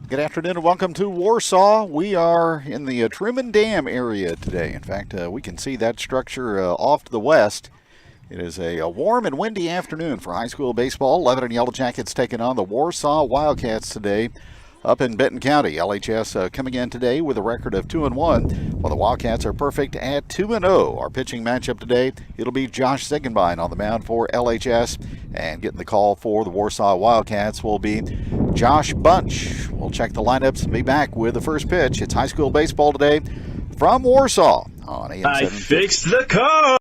Good afternoon and welcome to Warsaw. We are in the Truman Dam area today. In fact, we can see that structure off to the west. It is a warm and windy afternoon for high school baseball. Lebanon Yellow Jackets taking on the Warsaw Wildcats today up in Benton County. LHS coming in today with a record of 2-1, while the Wildcats are perfect at 2-0. Our pitching matchup today, it'll be Josh Ziegenbein on the mound for LHS, and getting the call for the Warsaw Wildcats will be Josh Bunch. We'll check the lineups and be back with the first pitch. It's high school baseball today from Warsaw on AM 750. I fixed the car.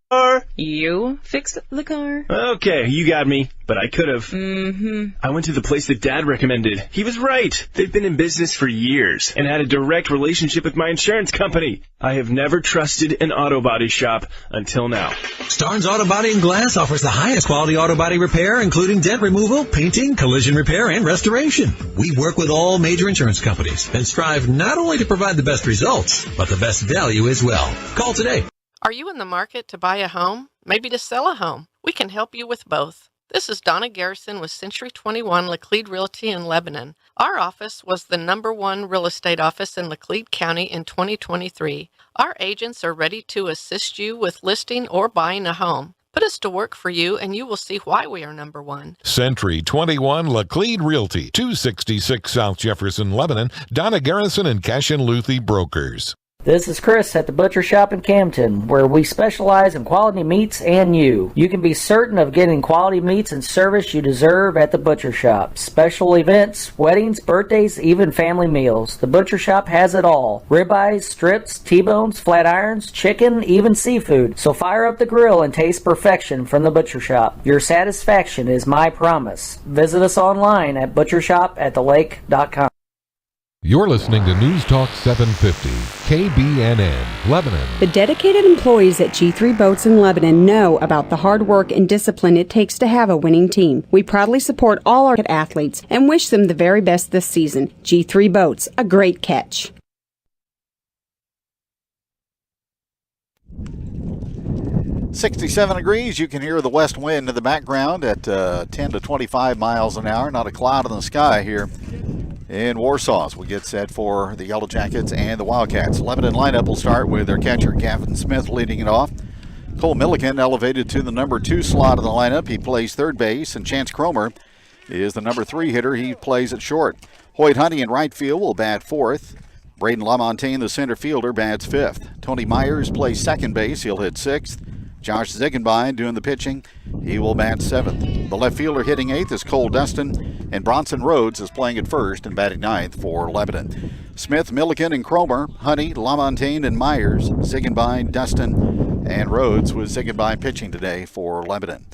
You fixed the car? Okay, you got me, but I could have. I went to the place that Dad recommended. He was right. They've been in business for years and had a direct relationship with my insurance company. I have never trusted an auto body shop until now. Starnes Auto Body and Glass offers the highest quality auto body repair, including dent removal, painting, collision repair, and restoration. We work with all major insurance companies and strive not only to provide the best results, but the best value as well. Call today. Are you in the market to buy a home? Maybe to sell a home? We can help you with both. This is Donna Garrison with Century 21 Laclede Realty in Lebanon. Our office was the #1 real estate office in Laclede County in 2023. Our agents are ready to assist you with listing or buying a home. Put us to work for you and you will see why we are #1. Century 21 Laclede Realty, 266 South Jefferson, Lebanon. Donna Garrison and Cashin Luthi Brokers. This is Chris at the Butcher Shop in Campton, where we specialize in quality meats and you. You can be certain of getting quality meats and service you deserve at the Butcher Shop. Special events, weddings, birthdays, even family meals. The Butcher Shop has it all. Ribeyes, strips, T-bones, flat irons, chicken, even seafood. So fire up the grill and taste perfection from the Butcher Shop. Your satisfaction is my promise. Visit us online at butchershopathelake.com. You're listening to News Talk 750, KBNN, Lebanon. The dedicated employees at G3 Boats in Lebanon know about the hard work and discipline it takes to have a winning team. We proudly support all our athletes and wish them the very best this season. G3 Boats, a great catch. .67 degrees. You can hear the west wind in the background at 10 to 25 miles an hour. Not a cloud in the sky here in Warsaw as we get set for the Yellow Jackets and the Wildcats. Lebanon lineup will start with their catcher Gavin Smith leading it off. Cole Milliken elevated to the #2 slot of the lineup. He plays third base, and Chance Cromer is the #3 hitter. He plays at short. Hoyt Honey in right field will bat fourth. Braden LaMontagne, the center fielder, bats fifth. Tony Myers plays second base. He'll hit sixth. Josh Ziegenbein doing the pitching. He will bat seventh. The left fielder hitting eighth is Cole Dustin, and Bronson Rhodes is playing at first and batting ninth for Lebanon. Smith, Milliken, and Cromer, Honey, LaMontagne, and Myers, Ziegenbein, Dustin, and Rhodes, with Ziegenbein pitching today for Lebanon.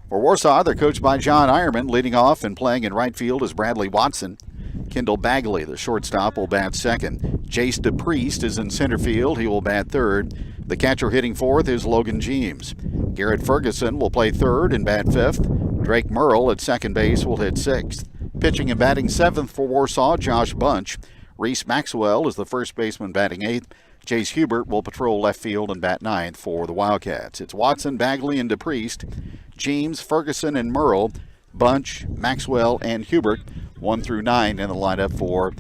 For Warsaw, they're coached by John Ironman. Leading off and playing in right field is Bradley Watson. Kendall Bagley, the shortstop, will bat second. Jace DePriest is in center field. He will bat third. The catcher hitting fourth is Logan Jeems. Garrett Ferguson will play third and bat fifth. Drake Merle at second base will hit sixth. Pitching and batting seventh for Warsaw, Josh Bunch. Reese Maxwell is the first baseman batting eighth. Chase Hubert will patrol left field and bat ninth for the Wildcats. It's Watson, Bagley, and DePriest. Jeems, Ferguson, and Merle. Bunch, Maxwell, and Hubert, 1 through 9 in the lineup for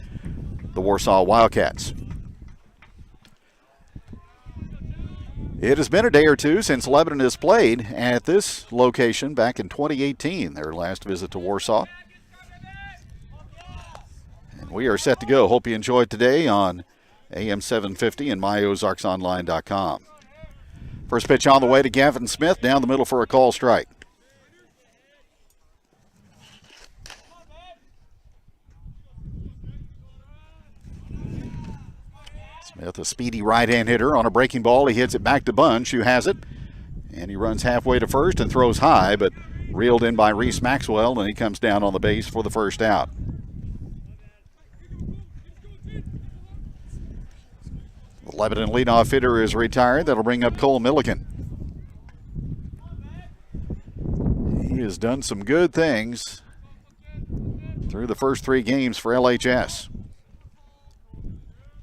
the Warsaw Wildcats. It has been a day or two since Lebanon has played at this location back in 2018, their last visit to Warsaw. And we are set to go. Hope you enjoyed today on AM 750 and myozarksonline.com. First pitch on the way to Gavin Smith, down the middle for a call strike. Smith, a speedy right-hand hitter on a breaking ball. He hits it back to Bunch, who has it. And he runs halfway to first and throws high, but reeled in by Reese Maxwell, and he comes down on the base for the first out. The Lebanon leadoff hitter is retired. That'll bring up Cole Milliken. He has done some good things through the first 3 games for LHS.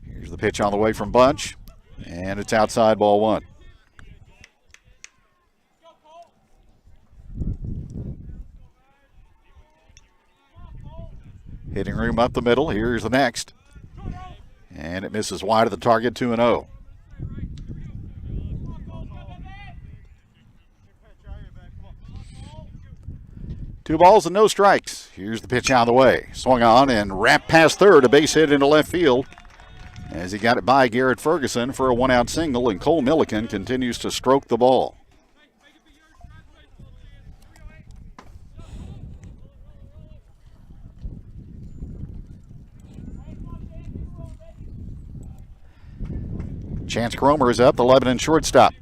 Here's the pitch on the way from Bunch, and it's outside, ball 1. Hitting room up the middle. Here's the next. And it misses wide of the target, 2-0. Two balls and no strikes. Here's the pitch out of the way. Swung on and wrapped past third. A base hit into left field as he got it by Garrett Ferguson for a one-out single, and Cole Milliken continues to stroke the ball. Chance Cromer is up, the Lebanon shortstop.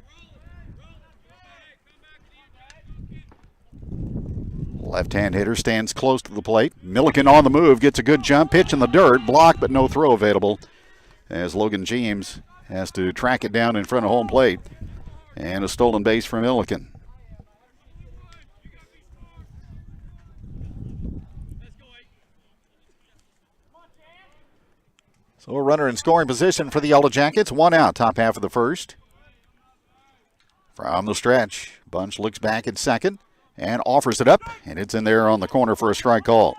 Left-hand hitter stands close to the plate. Milliken on the move, gets a good jump, pitch in the dirt, block, but no throw available as Logan James has to track it down in front of home plate. And a stolen base for Milliken. So a runner in scoring position for the Yellow Jackets. One out, top half of the first. From the stretch, Bunch looks back at second and offers it up, and it's in there on the corner for a strike call.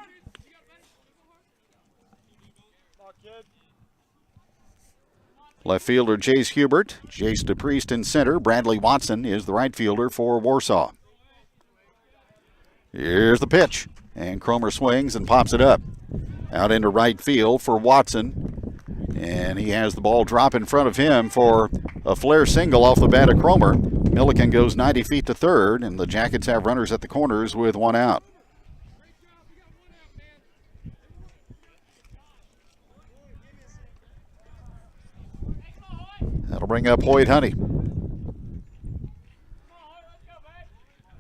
Left fielder Jace Hubert, Jace DePriest in center. Bradley Watson is the right fielder for Warsaw. Here's the pitch, and Cromer swings and pops it up. Out into right field for Watson, and he has the ball drop in front of him for a flare single off the bat of Cromer. Milliken goes 90 feet to third, and the Jackets have runners at the corners with one out. That'll bring up Hoyt Honey.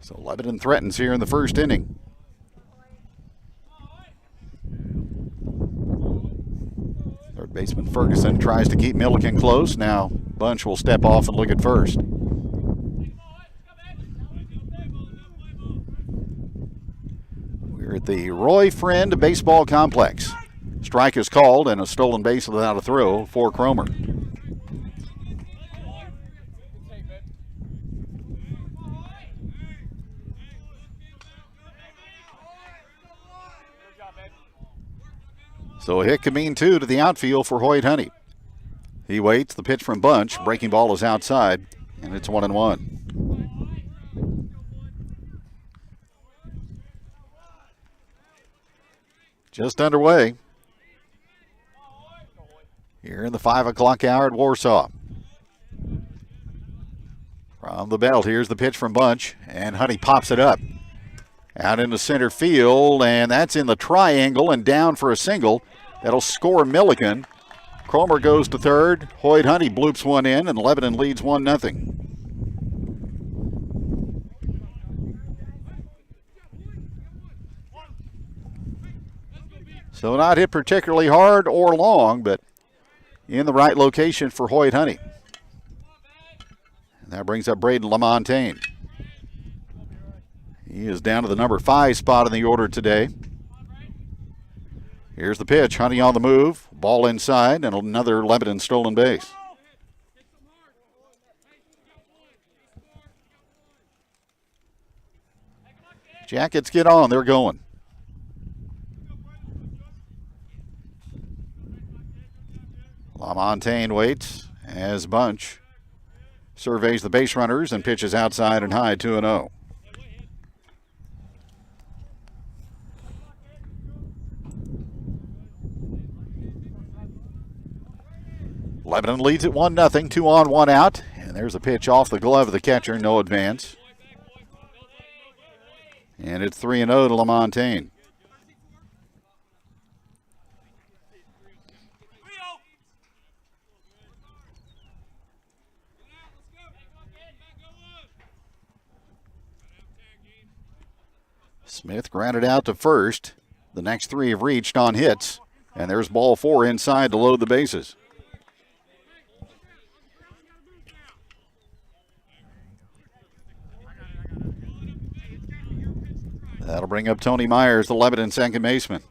So Lebanon threatens here in the first inning. Third baseman Ferguson tries to keep Milliken close. Now Bunch will step off and look at first. We're at the Roy Friend Baseball Complex. Strike is called and a stolen base without a throw for Cromer. So a hit could mean two to the outfield for Hoyt Honey. He waits, the pitch from Bunch. Breaking ball is outside, and it's 1-1. Just underway here in the 5 o'clock hour at Warsaw. From the belt, here's the pitch from Bunch, and Honey pops it up. Out into center field, and that's in the triangle and down for a single. That'll score Milliken. Cromer goes to third. Hoyt Honey bloops one in, and Lebanon leads 1-0. So not hit particularly hard or long, but in the right location for Hoyt Honey. And that brings up Braden LaMontagne. He is down to the number 5 spot in the order today. Here's the pitch. Honey on the move. Ball inside, and another Lebanon stolen base. Jackets get on. They're going. LaMontagne waits as Bunch surveys the base runners and pitches outside and high, 2-0. Lebanon leads at 1-0, 2 on, 1 out. And there's a pitch off the glove of the catcher, no advance. And it's 3-0 to LaMontagne. Smith grounded out to first. The next 3 have reached on hits. And there's ball 4 inside to load the bases. That'll bring up Tony Myers, the Lebanon second baseman.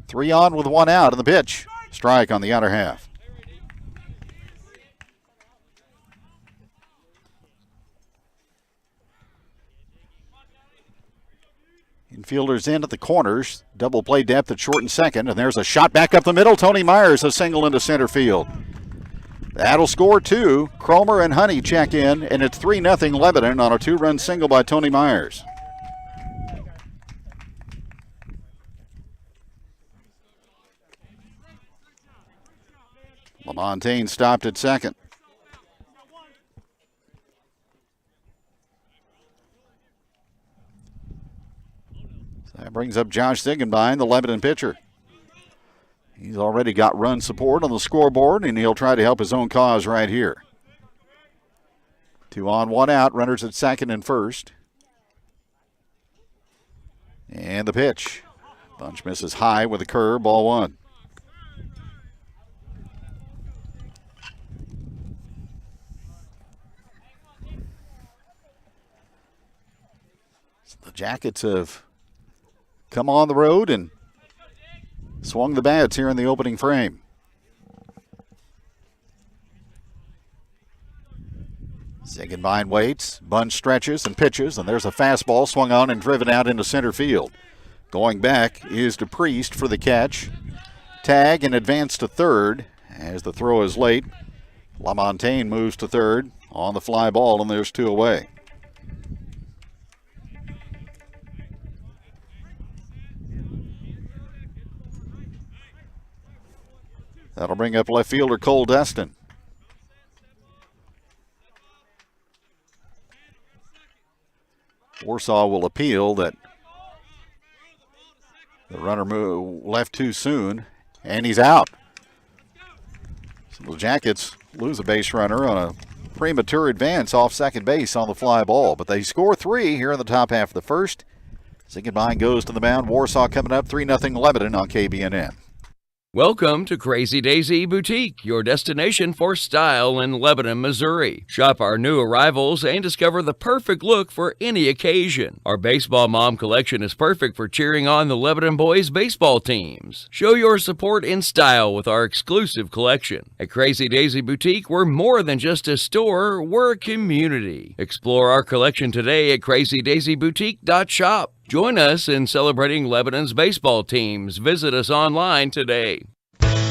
Three on with 1 out in the pitch. Strike on the outer half. Infielders in at the corners. Double play depth at short and second. And there's a shot back up the middle. Tony Myers a single into center field. That'll score 2. Cromer and Honey check in, and it's 3-0 Lebanon on a 2-run single by Tony Myers. LaMontagne stopped at second. So that brings up Josh Ziegenbein, the Lebanon pitcher. He's already got run support on the scoreboard, and he'll try to help his own cause right here. 2 on, 1 out, runners at second and first. And the pitch. Bunch misses high with a curve, ball 1. So the Jackets have come on the road and swung the bats here in the opening frame. Ziegenbein waits, Bunch stretches and pitches, and there's a fastball swung on and driven out into center field. Going back is DePriest for the catch. Tag and advance to third as the throw is late. LaMontagne moves to third on the fly ball, and there's 2 away. That'll bring up left fielder Cole Destin. Warsaw will appeal that the runner left too soon, and he's out. So the Jackets lose a base runner on a premature advance off second base on the fly ball, but they score 3 here in the top half of the first. Ziegenbein goes to the mound. Warsaw coming up 3-0 Lebanon on KBNN. Welcome to Crazy Daisy Boutique, your destination for style in Lebanon, Missouri. Shop our new arrivals and discover the perfect look for any occasion. Our Baseball Mom collection is perfect for cheering on the Lebanon boys baseball teams. Show your support in style with our exclusive collection. At Crazy Daisy Boutique, we're more than just a store, we're a community. Explore our collection today at crazydaisyboutique.shop. Join us in celebrating Lebanon's baseball teams. Visit us online today.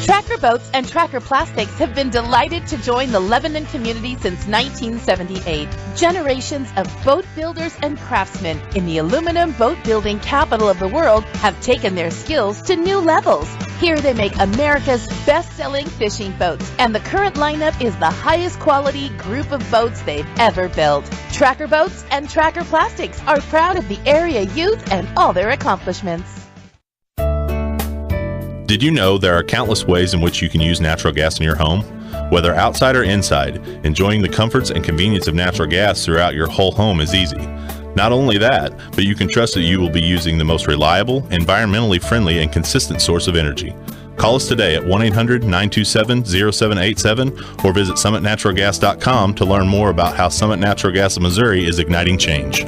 Tracker Boats and Tracker Plastics have been delighted to join the Lebanon community since 1978. Generations of boat builders and craftsmen in the aluminum boat building capital of the world have taken their skills to new levels. Here they make America's best-selling fishing boats, and the current lineup is the highest quality group of boats they've ever built. Tracker Boats and Tracker Plastics are proud of the area youth and all their accomplishments. Did you know there are countless ways in which you can use natural gas in your home? Whether outside or inside, enjoying the comforts and convenience of natural gas throughout your whole home is easy. Not only that, but you can trust that you will be using the most reliable, environmentally friendly, and consistent source of energy. Call us today at 1-800-927-0787 or visit summitnaturalgas.com to learn more about how Summit Natural Gas of Missouri is igniting change.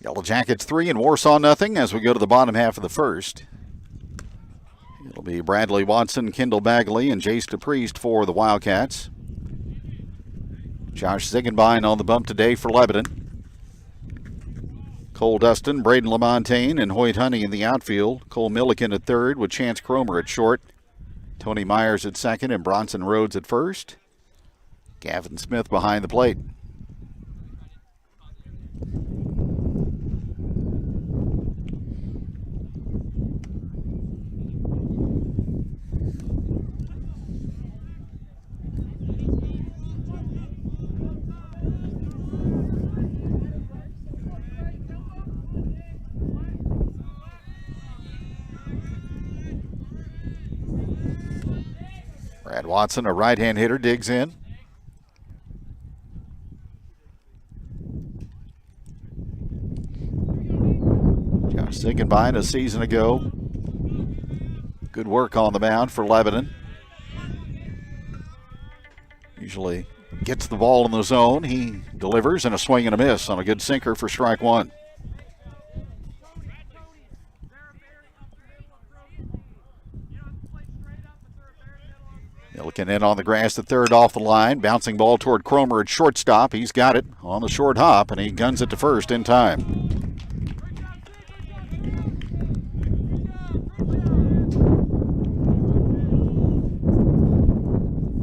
Yellow Jackets 3 and Warsaw 0 as we go to the bottom half of the first. It'll be Bradley Watson, Kendall Bagley, and Jace DePriest for the Wildcats. Josh Ziegenbein on the bump today for Lebanon. Cole Dustin, Braden LaMontagne, and Hoyt Honey in the outfield. Cole Milliken at third with Chance Cromer at short. Tony Myers at second and Bronson Rhodes at first. Gavin Smith behind the plate. Brad Watson, a right-hand hitter, digs in. Josh Ziegenbein a season ago. Good work on the mound for Lebanon. Usually gets the ball in the zone. He delivers and a swing and a miss on a good sinker for strike one. Milliken in on the grass at third off the line. Bouncing ball toward Cromer at shortstop. He's got it on the short hop, and he guns it to first in time.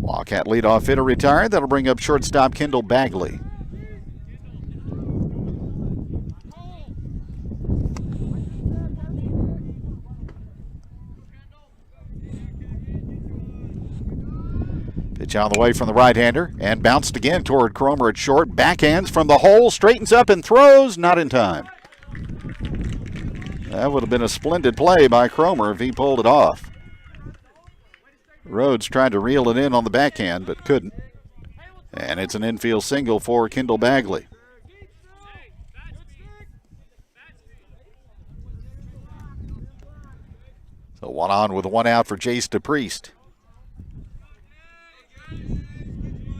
Wildcat leadoff hitter retired. That'll bring up shortstop Kendall Bagley. Pitch on the way from the right-hander and bounced again toward Cromer at short. Backhands from the hole, straightens up and throws, not in time. That would have been a splendid play by Cromer if he pulled it off. Rhodes tried to reel it in on the backhand but couldn't. And it's an infield single for Kendall Bagley. So one on with one out for Jace DePriest.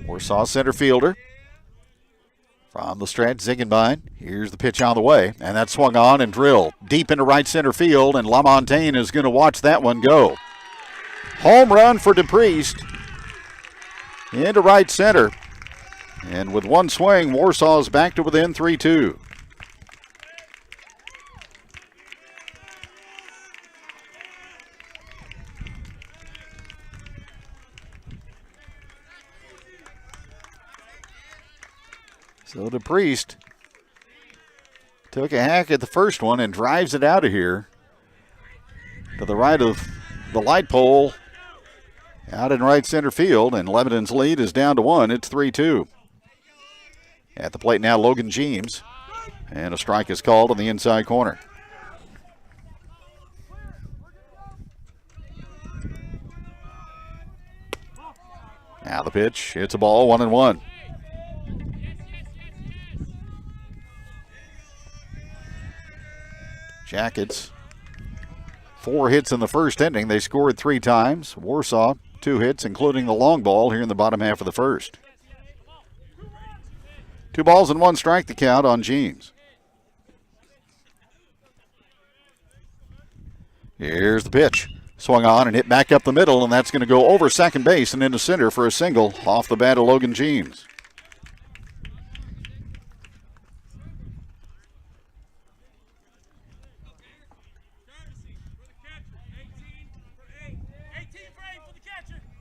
Warsaw center fielder. From the stretch, Ziegenbein. Here's the pitch on the way, and that's swung on and drilled deep into right center field, and LaMontagne is going to watch that one go. Home run for DePriest into right center. And with one swing, Warsaw is back to within 3-2. So DePriest took a hack at the first one and drives it out of here to the right of the light pole out in right center field, and Lebanon's lead is down to 1. It's 3-2. At the plate now, Logan James, and a strike is called on the inside corner. Now the pitch, it's a ball, 1-1. Jackets, 4 hits in the first inning. They scored 3 times. Warsaw, 2 hits, including the long ball here in the bottom half of the first. 2 balls and 1 strike, the count on James. Here's the pitch. Swung on and hit back up the middle, and that's going to go over second base and into center for a single off the bat of Logan James.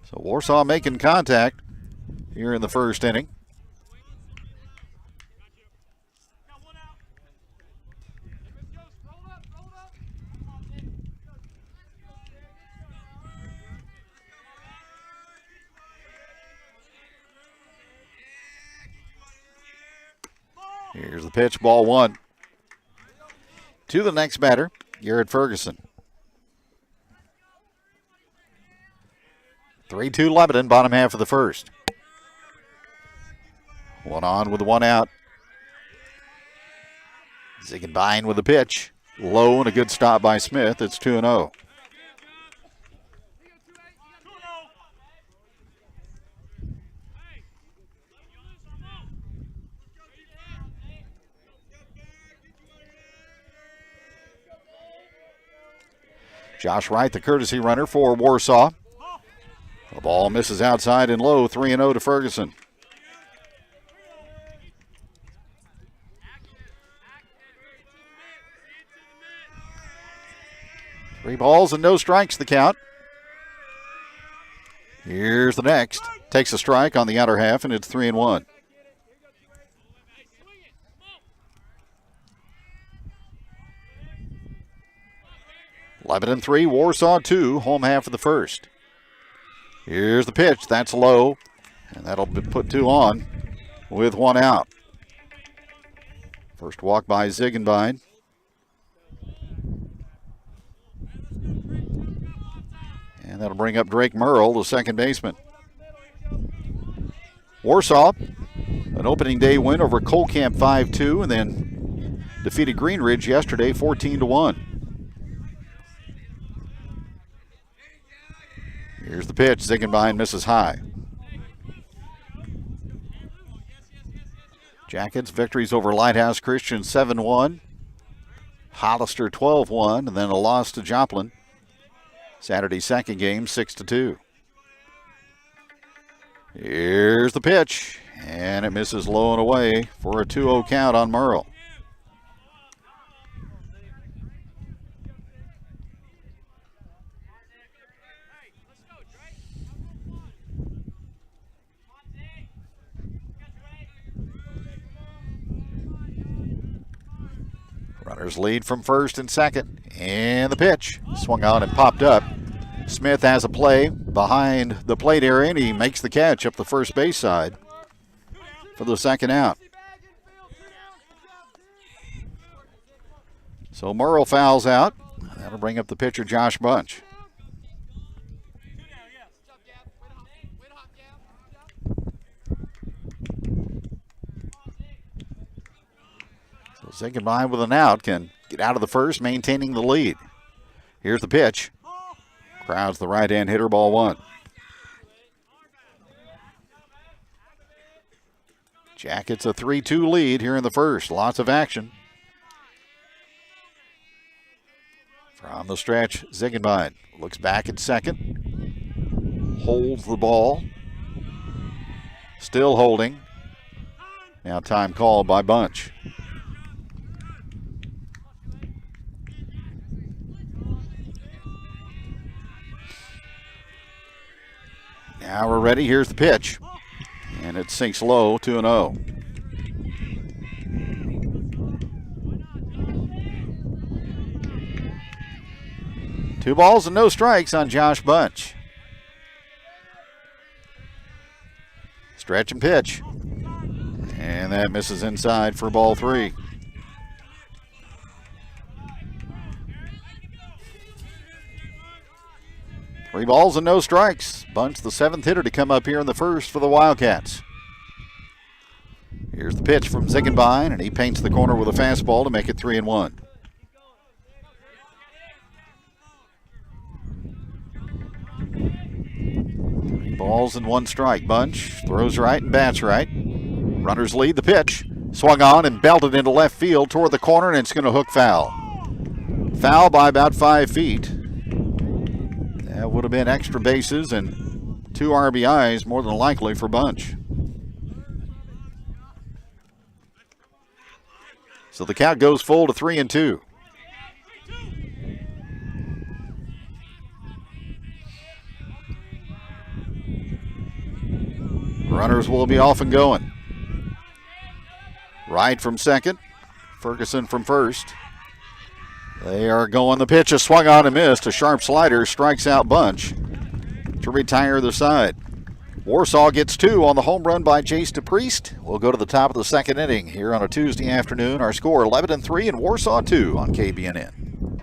So Warsaw making contact here in the first inning. Here's the pitch, ball 1. To the next batter, Garrett Ferguson. 3-2 Lebanon, bottom half of the first. 1 on with 1 out. Ziegenbein with the pitch. Low and a good stop by Smith. It's 2-0. Josh Wright, the courtesy runner for Warsaw. The ball misses outside and low, 3-0 to Ferguson. Three balls and no strikes, the count. Here's the next. Takes a strike on the outer half, and it's 3-1. Lebanon 3, Warsaw 2, home half of the first. Here's the pitch. That's low, and that'll put 2 on with 1 out. First walk by Ziegenbein. And that'll bring up Drake Merle, the second baseman. Warsaw, an opening day win over Colcamp 5-2, and then defeated Green Ridge yesterday 14-1. Here's the pitch. Ziegenbein misses high. Jackets victories over Lighthouse Christian 7-1. Hollister 12-1, and then a loss to Joplin. Saturday's second game 6-2. Here's the pitch, and it misses low and away for a 2-0 count on Merle. Runners lead from first and second, and the pitch swung on and popped up. Smith has a play behind the plate area, and he makes the catch up the first base side for the second out. So Merle fouls out. That'll bring up the pitcher, Josh Bunch. So Ziegenbein with an out can get out of the first, maintaining the lead. Here's the pitch. Crowds the right-hand hitter, ball one. Jackets a 3-2 lead here in the first. Lots of action. From the stretch, Ziegenbein looks back at second. Holds the ball. Still holding. Now time called by Bunch. Now we're ready. Here's the pitch. And it sinks low, 2-0. Two balls and no strikes on Josh Bunch. Stretch and pitch. And that misses inside for ball three. Three balls and no strikes. Bunch, the seventh hitter to come up here in the first for the Wildcats. Here's the pitch from Ziegenbein, and he paints the corner with a fastball to make it 3-1. Three balls and one strike. Bunch throws right and bats right. Runners lead the pitch. Swung on and belted into left field toward the corner, and it's going to hook foul. Foul by about 5 feet. That would have been extra bases and 2 RBIs more than likely for Bunch. So the count goes full to 3-2. Runners will be off and going. Wright from second, Ferguson from first. They are going. The pitch is swung on and missed. A sharp slider strikes out Bunch to retire the side. Warsaw gets 2 on the home run by Jace DePriest. We'll go to the top of the second inning here on a Tuesday afternoon. Our score 11-3 and Warsaw 2 on KBNN.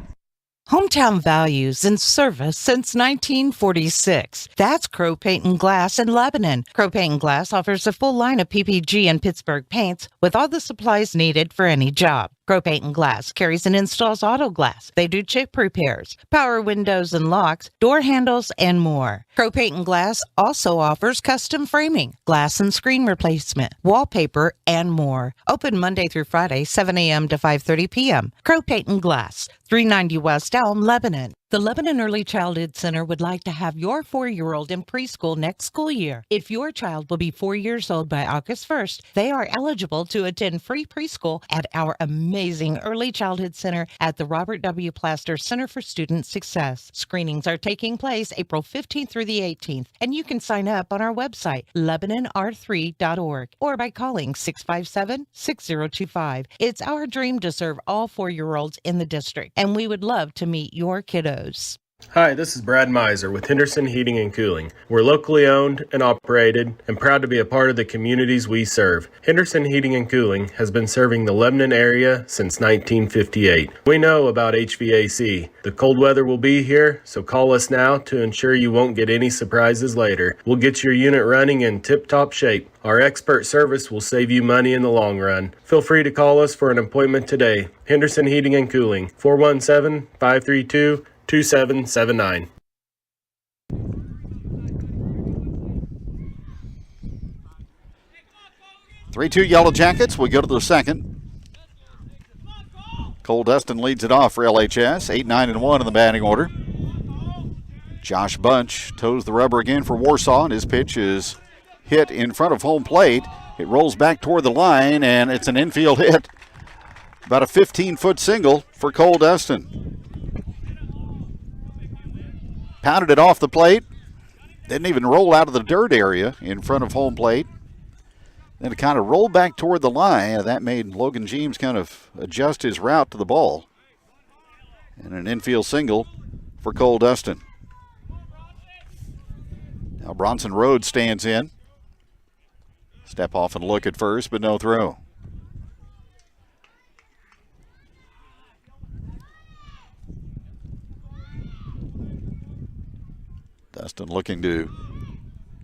Hometown values and service since 1946. That's Crow Paint and Glass in Lebanon. Crow Paint and Glass offers a full line of PPG and Pittsburgh paints with all the supplies needed for any job. Crow Paint and Glass carries and installs auto glass. They do chip repairs, power windows and locks, door handles, and more. Crow Paint and Glass also offers custom framing, glass and screen replacement, wallpaper, and more. Open Monday through Friday, 7 a.m. to 5:30 p.m. Crow Paint and Glass, 390 West Elm, Lebanon. The Lebanon Early Childhood Center would like to have your 4-year-old in preschool next school year. If your child will be 4 years old by August 1st, they are eligible to attend free preschool at our amazing Early Childhood Center at the Robert W. Plaster Center for Student Success. Screenings are taking place April 15th through the 18th, and you can sign up on our website, LebanonR3.org, or by calling 657-6025. It's our dream to serve all 4-year-olds in the district, and we would love to meet your kiddos. Hi, this is Brad Miser with Henderson Heating and Cooling. We're locally owned and operated and proud to be a part of the communities we serve. Henderson Heating and Cooling has been serving the Lebanon area since 1958. We know about HVAC. The cold weather will be here, so call us now to ensure you won't get any surprises later. We'll get your unit running in tip-top shape. Our expert service will save you money in the long run. Feel free to call us for an appointment today. Henderson Heating and Cooling, 417-532-2779. 3-2 Yellow Jackets. We go to the second. Cole Dustin leads it off for LHS. 8-9-1 in the batting order. Josh Bunch toes the rubber again for Warsaw, and his pitch is hit in front of home plate. It rolls back toward the line, and it's an infield hit. About a 15-foot single for Cole Dustin. Pounded it off the plate. Didn't even roll out of the dirt area in front of home plate. Then it kind of rolled back toward the line. That made Logan James kind of adjust his route to the ball. And an infield single for Cole Dustin. Now Bronson Rhodes stands in. Step off and look at first, but no throw. Dustin looking to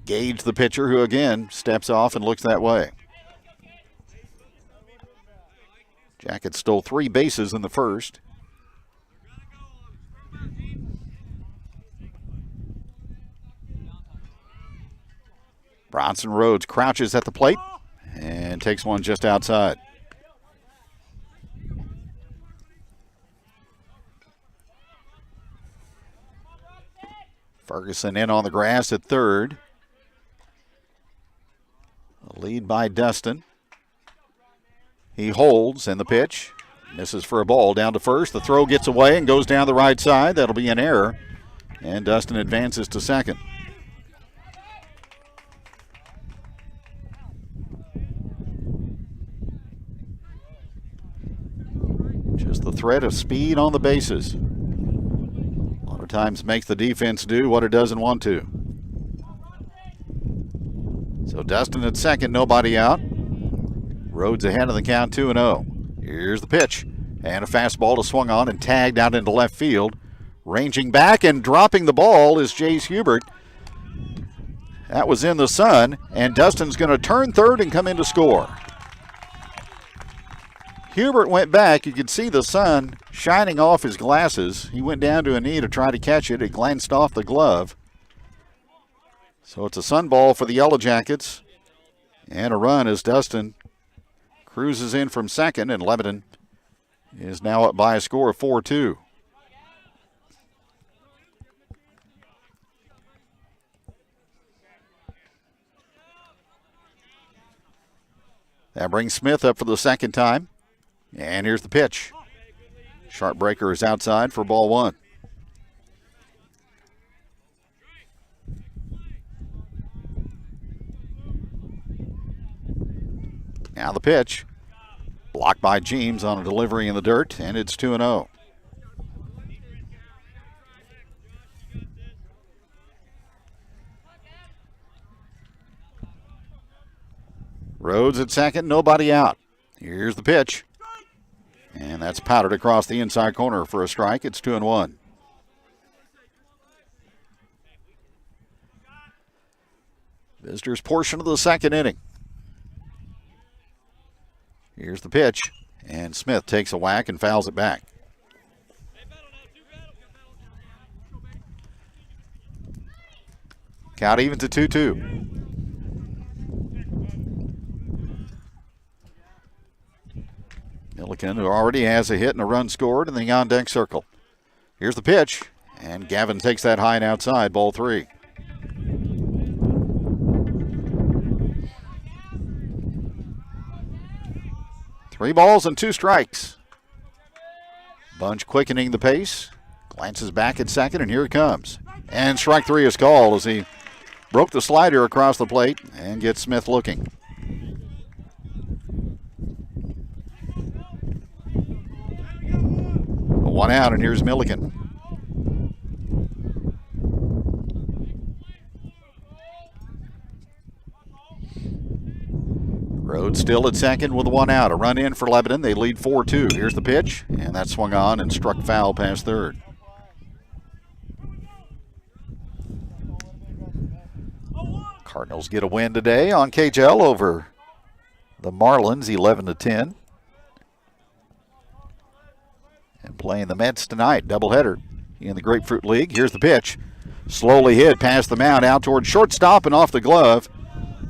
gauge the pitcher, who again steps off and looks that way. Jackets stole 3 bases in the first. Bronson Rhodes crouches at the plate and takes one just outside. Ferguson in on the grass at third. A lead by Dustin. He holds, and the pitch misses for a ball down to first. The throw gets away and goes down the right side. That'll be an error, and Dustin advances to second. Just the threat of speed on the bases. Times makes the defense do what it doesn't want to. So Dustin at second, nobody out. Rhodes ahead of the count, 2-0. Here's the pitch, and a fastball to swung on and tagged out into left field. Ranging back and dropping the ball is Jace Hubert. That was in the sun, and Dustin's going to turn third and come in to score. Hubert went back. You could see the sun shining off his glasses. He went down to a knee to try to catch it. It glanced off the glove. So it's a sun ball for the Yellow Jackets. And a run as Dustin cruises in from second, and Lebanon is now up by a score of 4-2. That brings Smith up for the second time. And here's the pitch. Sharp breaker is outside for ball one. Now the pitch. Blocked by James on a delivery in the dirt, and it's 2-0. Rhodes at second, nobody out. Here's the pitch. And that's powdered across the inside corner for a strike. It's 2-1. Visitors' portion of the second inning. Here's the pitch. And Smith takes a whack and fouls it back. Count even to 2-2. Milliken, who already has a hit and a run scored in the on-deck circle. Here's the pitch, and Gavin takes that high and outside, ball 3. Three balls and 2 strikes. Bunch quickening the pace, glances back at second, and here it comes. And strike 3 is called as he broke the slider across the plate and gets Smith looking. One out, and here's Milliken. Rhodes still at second with 1 out. A run in for Lebanon. They lead 4-2. Here's the pitch, and that swung on and struck foul past third. Cardinals get a win today on KHL over the Marlins, 11-10. And playing the Mets tonight, doubleheader in the Grapefruit League. Here's the pitch. Slowly hit past the mound out toward shortstop and off the glove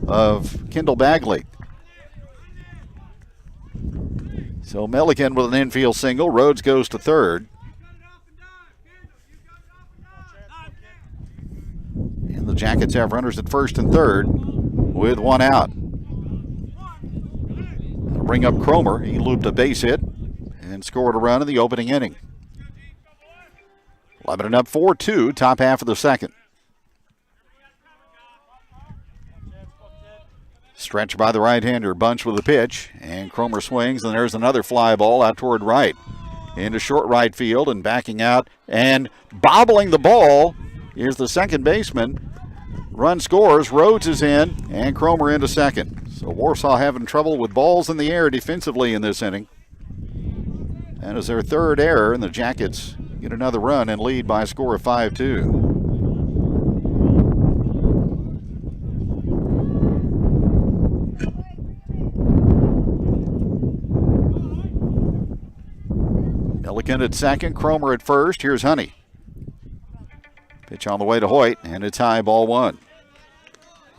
of Kendall Bagley. So Milliken with an infield single. Rhodes goes to third. And the Jackets have runners at first and third with one out. Bring up Cromer. He looped a base hit and scored a run in the opening inning. Lebanon up 4-2, top half of the second. Stretch by the right-hander, Bunch with a pitch, and Cromer swings, and there's another fly ball out toward right. Into short right field, and backing out and bobbling the ball is the second baseman. Run scores, Rhodes is in, and Cromer into second. So Warsaw having trouble with balls in the air defensively in this inning. That is their third error, and the Jackets get another run and lead by a score of 5-2. Milliken at second, Cromer at first. Here's Honey. Pitch on the way to Hoyt, and it's high, ball one.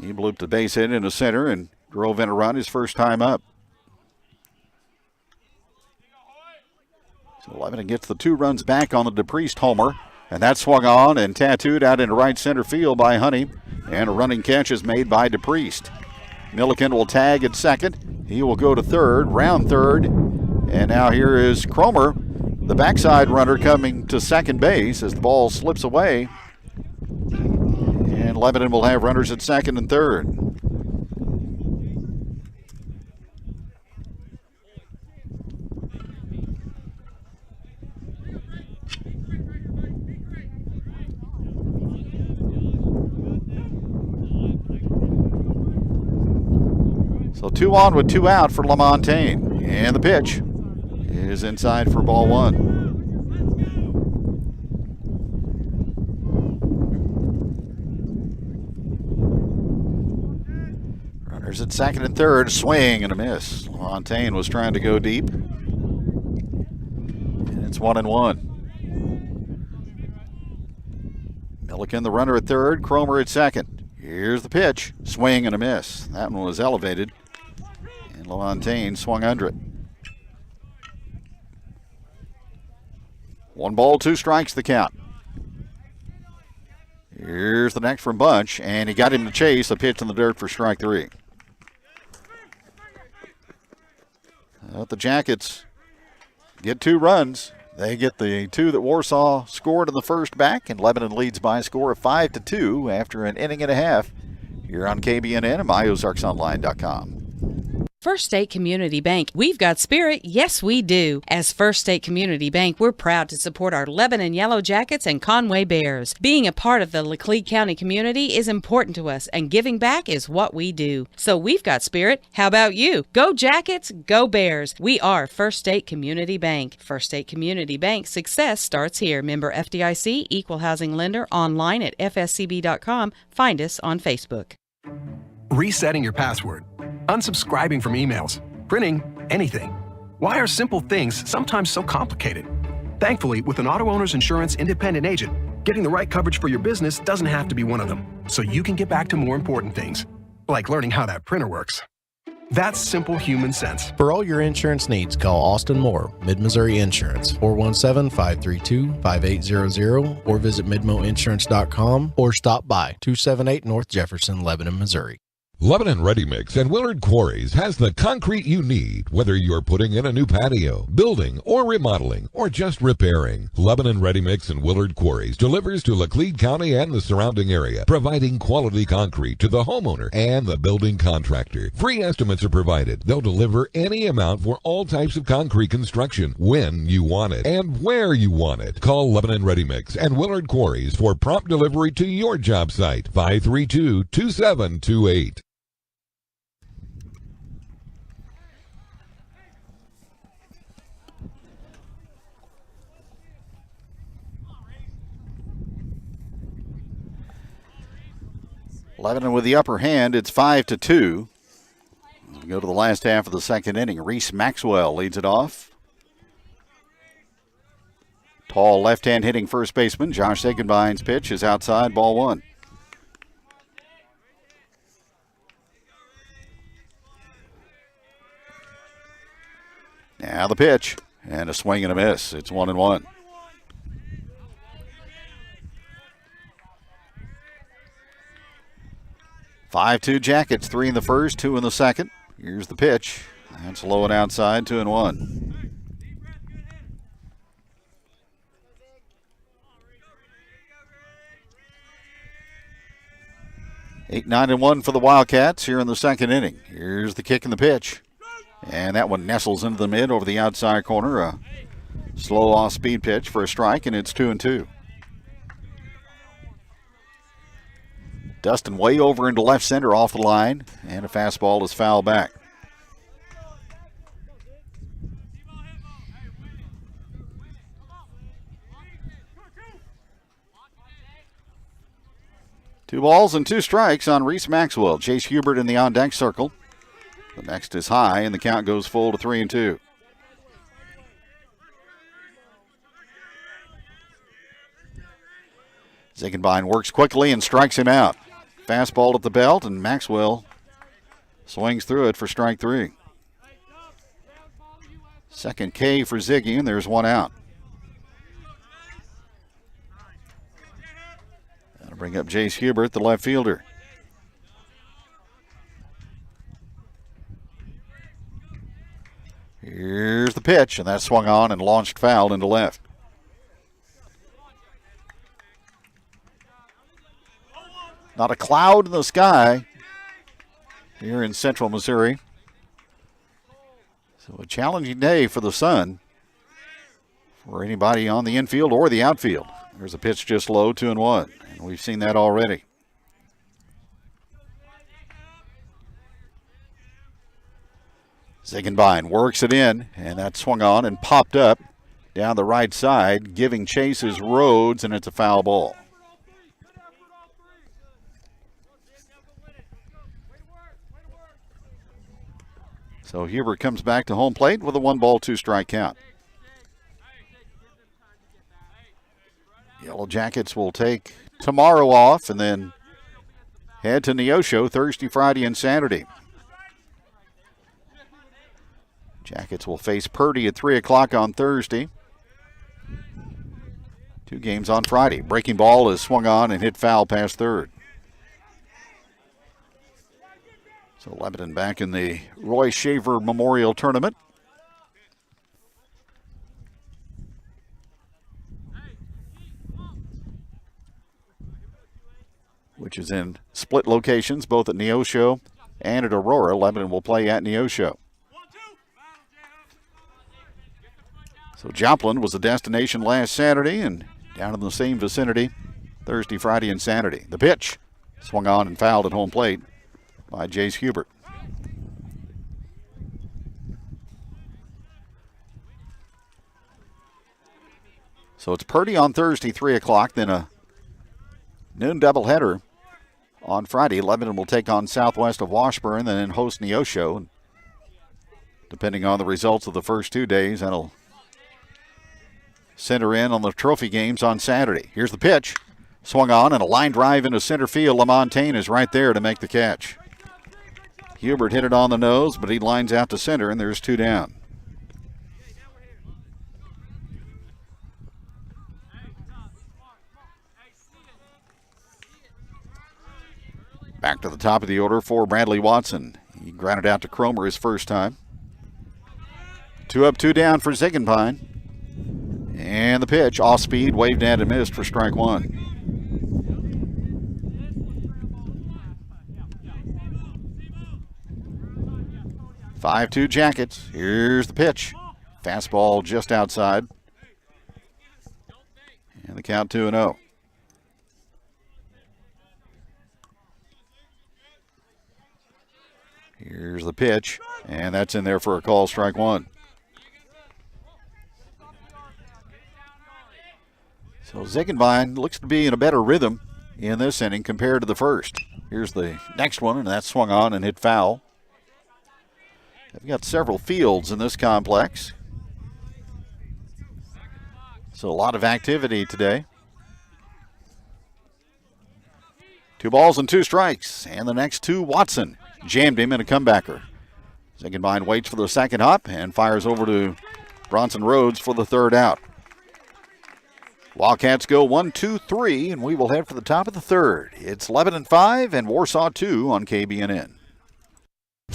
He blooped a base hit into center and drove in a run his first time up. So Lebanon gets the 2 runs back on the DePriest homer, and that swung on and tattooed out into right center field by Honey, and a running catch is made by DePriest. Milliken will tag at second. He will go to third, round third, and now here is Cromer, the backside runner, coming to second base as the ball slips away. And Lebanon will have runners at second and third. So 2 on with 2 out for LaMontagne. And the pitch is inside for ball one. Runners at second and third, swing and a miss. LaMontagne was trying to go deep. And it's 1-1. Milliken, the runner at third, Cromer at second. Here's the pitch, swing and a miss. That one was elevated, and LaMontagne swung under it. 1 ball, 2 strikes the count. Here's the next from Bunch, and he got him to chase a pitch in the dirt for strike 3. The Jackets get 2 runs. They get the 2 that Warsaw scored in the first back, and Lebanon leads by a score of 5-2 after an inning and a half here on KBNN and myozarksonline.com. First State Community Bank. We've got spirit. Yes, we do. As First State Community Bank, we're proud to support our Lebanon Yellow Jackets and Conway Bears. Being a part of the Laclede County community is important to us, and giving back is what we do. So we've got spirit. How about you? Go Jackets, go Bears. We are First State Community Bank. First State Community Bank, success starts here. Member FDIC, equal housing lender, online at fscb.com. Find us on Facebook. Resetting your password, unsubscribing from emails, printing anything. Why are simple things sometimes so complicated? Thankfully, with an auto owner's insurance independent agent, getting the right coverage for your business doesn't have to be one of them, so you can get back to more important things, like learning how that printer works. That's simple human sense. For all your insurance needs, call Austin Moore, Mid-Missouri Insurance, 417-532-5800, or visit midmoinsurance.com, or stop by 278 North Jefferson, Lebanon, Missouri. Lebanon Ready Mix and Willard Quarries has the concrete you need, whether you're putting in a new patio, building, or remodeling, or just repairing. Lebanon Ready Mix and Willard Quarries delivers to Laclede County and the surrounding area, providing quality concrete to the homeowner and the building contractor. Free estimates are provided. They'll deliver any amount for all types of concrete construction when you want it and where you want it. Call Lebanon Ready Mix and Willard Quarries for prompt delivery to your job site. 532-2728. Lebanon with the upper hand. It's 5-2. As we go to the last half of the second inning, Reese Maxwell leads it off. Tall left-hand hitting first baseman Josh Sagenbein's pitch is outside, ball one. Now the pitch, and a swing and a miss. It's 1-1. 5-2 Jackets, 3 in the first, 2 in the second. Here's the pitch. That's low and outside, 2-1. 8-9-1 for the Wildcats here in the second inning. Here's the kick and the pitch. And that one nestles into the mid over the outside corner. A slow off-speed pitch for a strike, and it's 2-2. Dustin way over into left center off the line, and a fastball is foul back. Two balls and 2 strikes on Reese Maxwell. Chase Hubert in the on-deck circle. The next is high, and the count goes full to 3-2. Ziegenbein works quickly and strikes him out. Fastball at the belt, and Maxwell swings through it for strike 3. Second K for Ziggy, and there's 1 out. That'll bring up Jace Hubert, the left fielder. Here's the pitch, and that swung on and launched foul into left. Not a cloud in the sky here in central Missouri. So a challenging day for the sun for anybody on the infield or the outfield. There's a pitch just low, 2-1, and we've seen that already. Ziegenbein works it in, and that swung on and popped up down the right side, giving chase his Rhodes, and it's a foul ball. So Hubert comes back to home plate with a 1-ball, 2-strike count. Yellow Jackets will take tomorrow off and then head to Neosho Thursday, Friday, and Saturday. Jackets will face Purdy at 3 o'clock on Thursday. 2 games on Friday. Breaking ball is swung on and hit foul past third. So Lebanon back in the Roy Shaver Memorial Tournament. Which is in split locations, both at Neosho and at Aurora. Lebanon will play at Neosho. So Joplin was the destination last Saturday and down in the same vicinity Thursday, Friday, and Saturday. The pitch swung on and fouled at home plate by Jace Hubert. So it's Purdy on Thursday, 3 o'clock, then a noon doubleheader on Friday. Lebanon will take on Southwest of Washburn, then host Neosho. Depending on the results of the first 2 days, that'll center in on the trophy games on Saturday. Here's the pitch. Swung on, and a line drive into center field. LaMontagne is right there to make the catch. Hubert hit it on the nose, but he lines out to center, and there's 2 down. Back to the top of the order for Bradley Watson. He grounded out to Cromer his first time. 2 up, 2 down for Ziegenbein. And the pitch, off speed, waved at and missed for strike 1. "5-2 Jackets. Here's the pitch. Fastball just outside. And the count 2-0. Here's the pitch, and that's in there for a call, strike 1. So Ziegenbein looks to be in a better rhythm in this inning compared to the first. Here's the next one, and that swung on and hit foul. They've got several fields in this complex. So a lot of activity today. 2 balls and 2 strikes, and the next 2, Watson jammed him in a comebacker. Ziegenbein waits for the second hop and fires over to Bronson Rhodes for the third out. Wildcats go 1, 2, 3, and we will head for the top of the third. It's Lebanon 5 and Warsaw 2 on KBNN.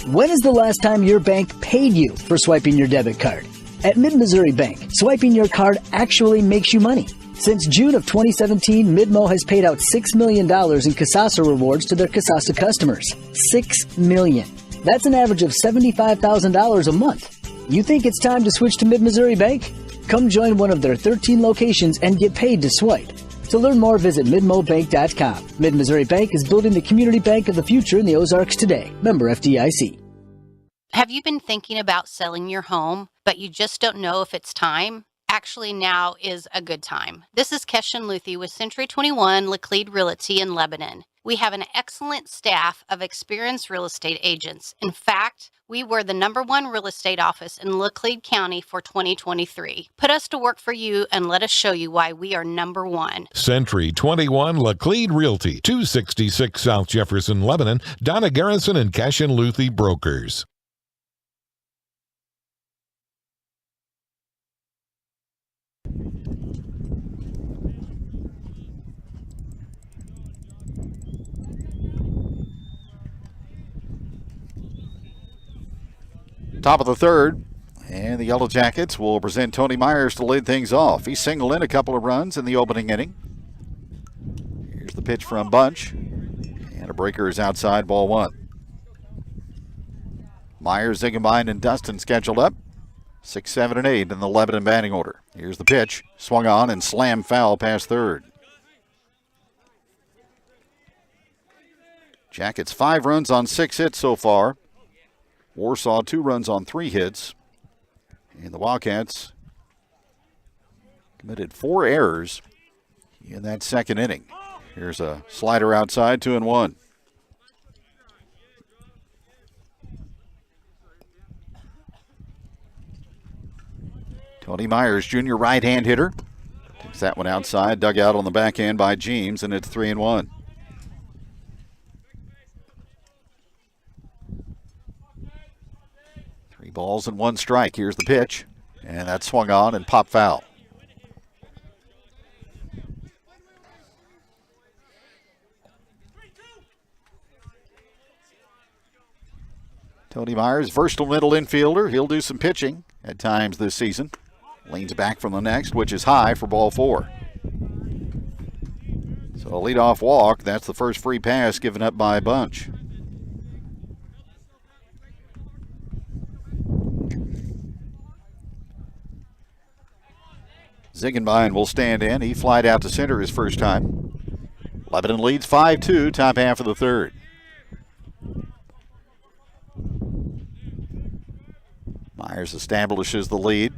When is the last time your bank paid you for swiping your debit card? At Mid-Missouri Bank, swiping your card actually makes you money. Since June of 2017, Midmo has paid out $6 million in Kasasa rewards to their Kasasa customers. $6 million. That's an average of $75,000 a month. You think it's time to switch to Mid-Missouri Bank? Come join one of their 13 locations and get paid to swipe. To learn more, visit midmobank.com. Mid-Missouri Bank is building the community bank of the future in the Ozarks today. Member FDIC. Have you been thinking about selling your home, but you just don't know if it's time? Actually, now is a good time. This is Keshan Luthi with Century 21 Laclede Realty in Lebanon. We have an excellent staff of experienced real estate agents. In fact, we were the #1 real estate office in Laclede County for 2023. Put us to work for you and let us show you why we are #1. Century 21 Laclede Realty, 266 South Jefferson, Lebanon. Donna Garrison and Keshan Luthi Brokers. Top of the third, and the Yellow Jackets will present Tony Myers to lead things off. He singled in a couple of runs in the opening inning. Here's the pitch from Bunch, and a breaker is outside, ball 1. Myers, Ziegenbein, and Dustin scheduled up. 6, 7, and 8 in the Lebanon batting order. Here's the pitch, swung on and slammed foul past third. Jackets 5 runs on 6 hits so far. Warsaw 2 runs on 3 hits. And the Wildcats committed 4 errors in that second inning. Here's a slider outside, 2-1. Tony Myers, junior right-hand hitter. Takes that one outside, dug out on the backhand by James, and it's 3-1. Balls and 1 strike. Here's the pitch, and that swung on and popped foul. Tony Myers, versatile middle infielder. He'll do some pitching at times this season. Leans back from the next, which is high for ball 4. So a leadoff walk. That's the first free pass given up by Bunch. Ziegenbein will stand in. He flied out to center his first time. Lebanon leads 5-2, top half of the third. Myers establishes the lead.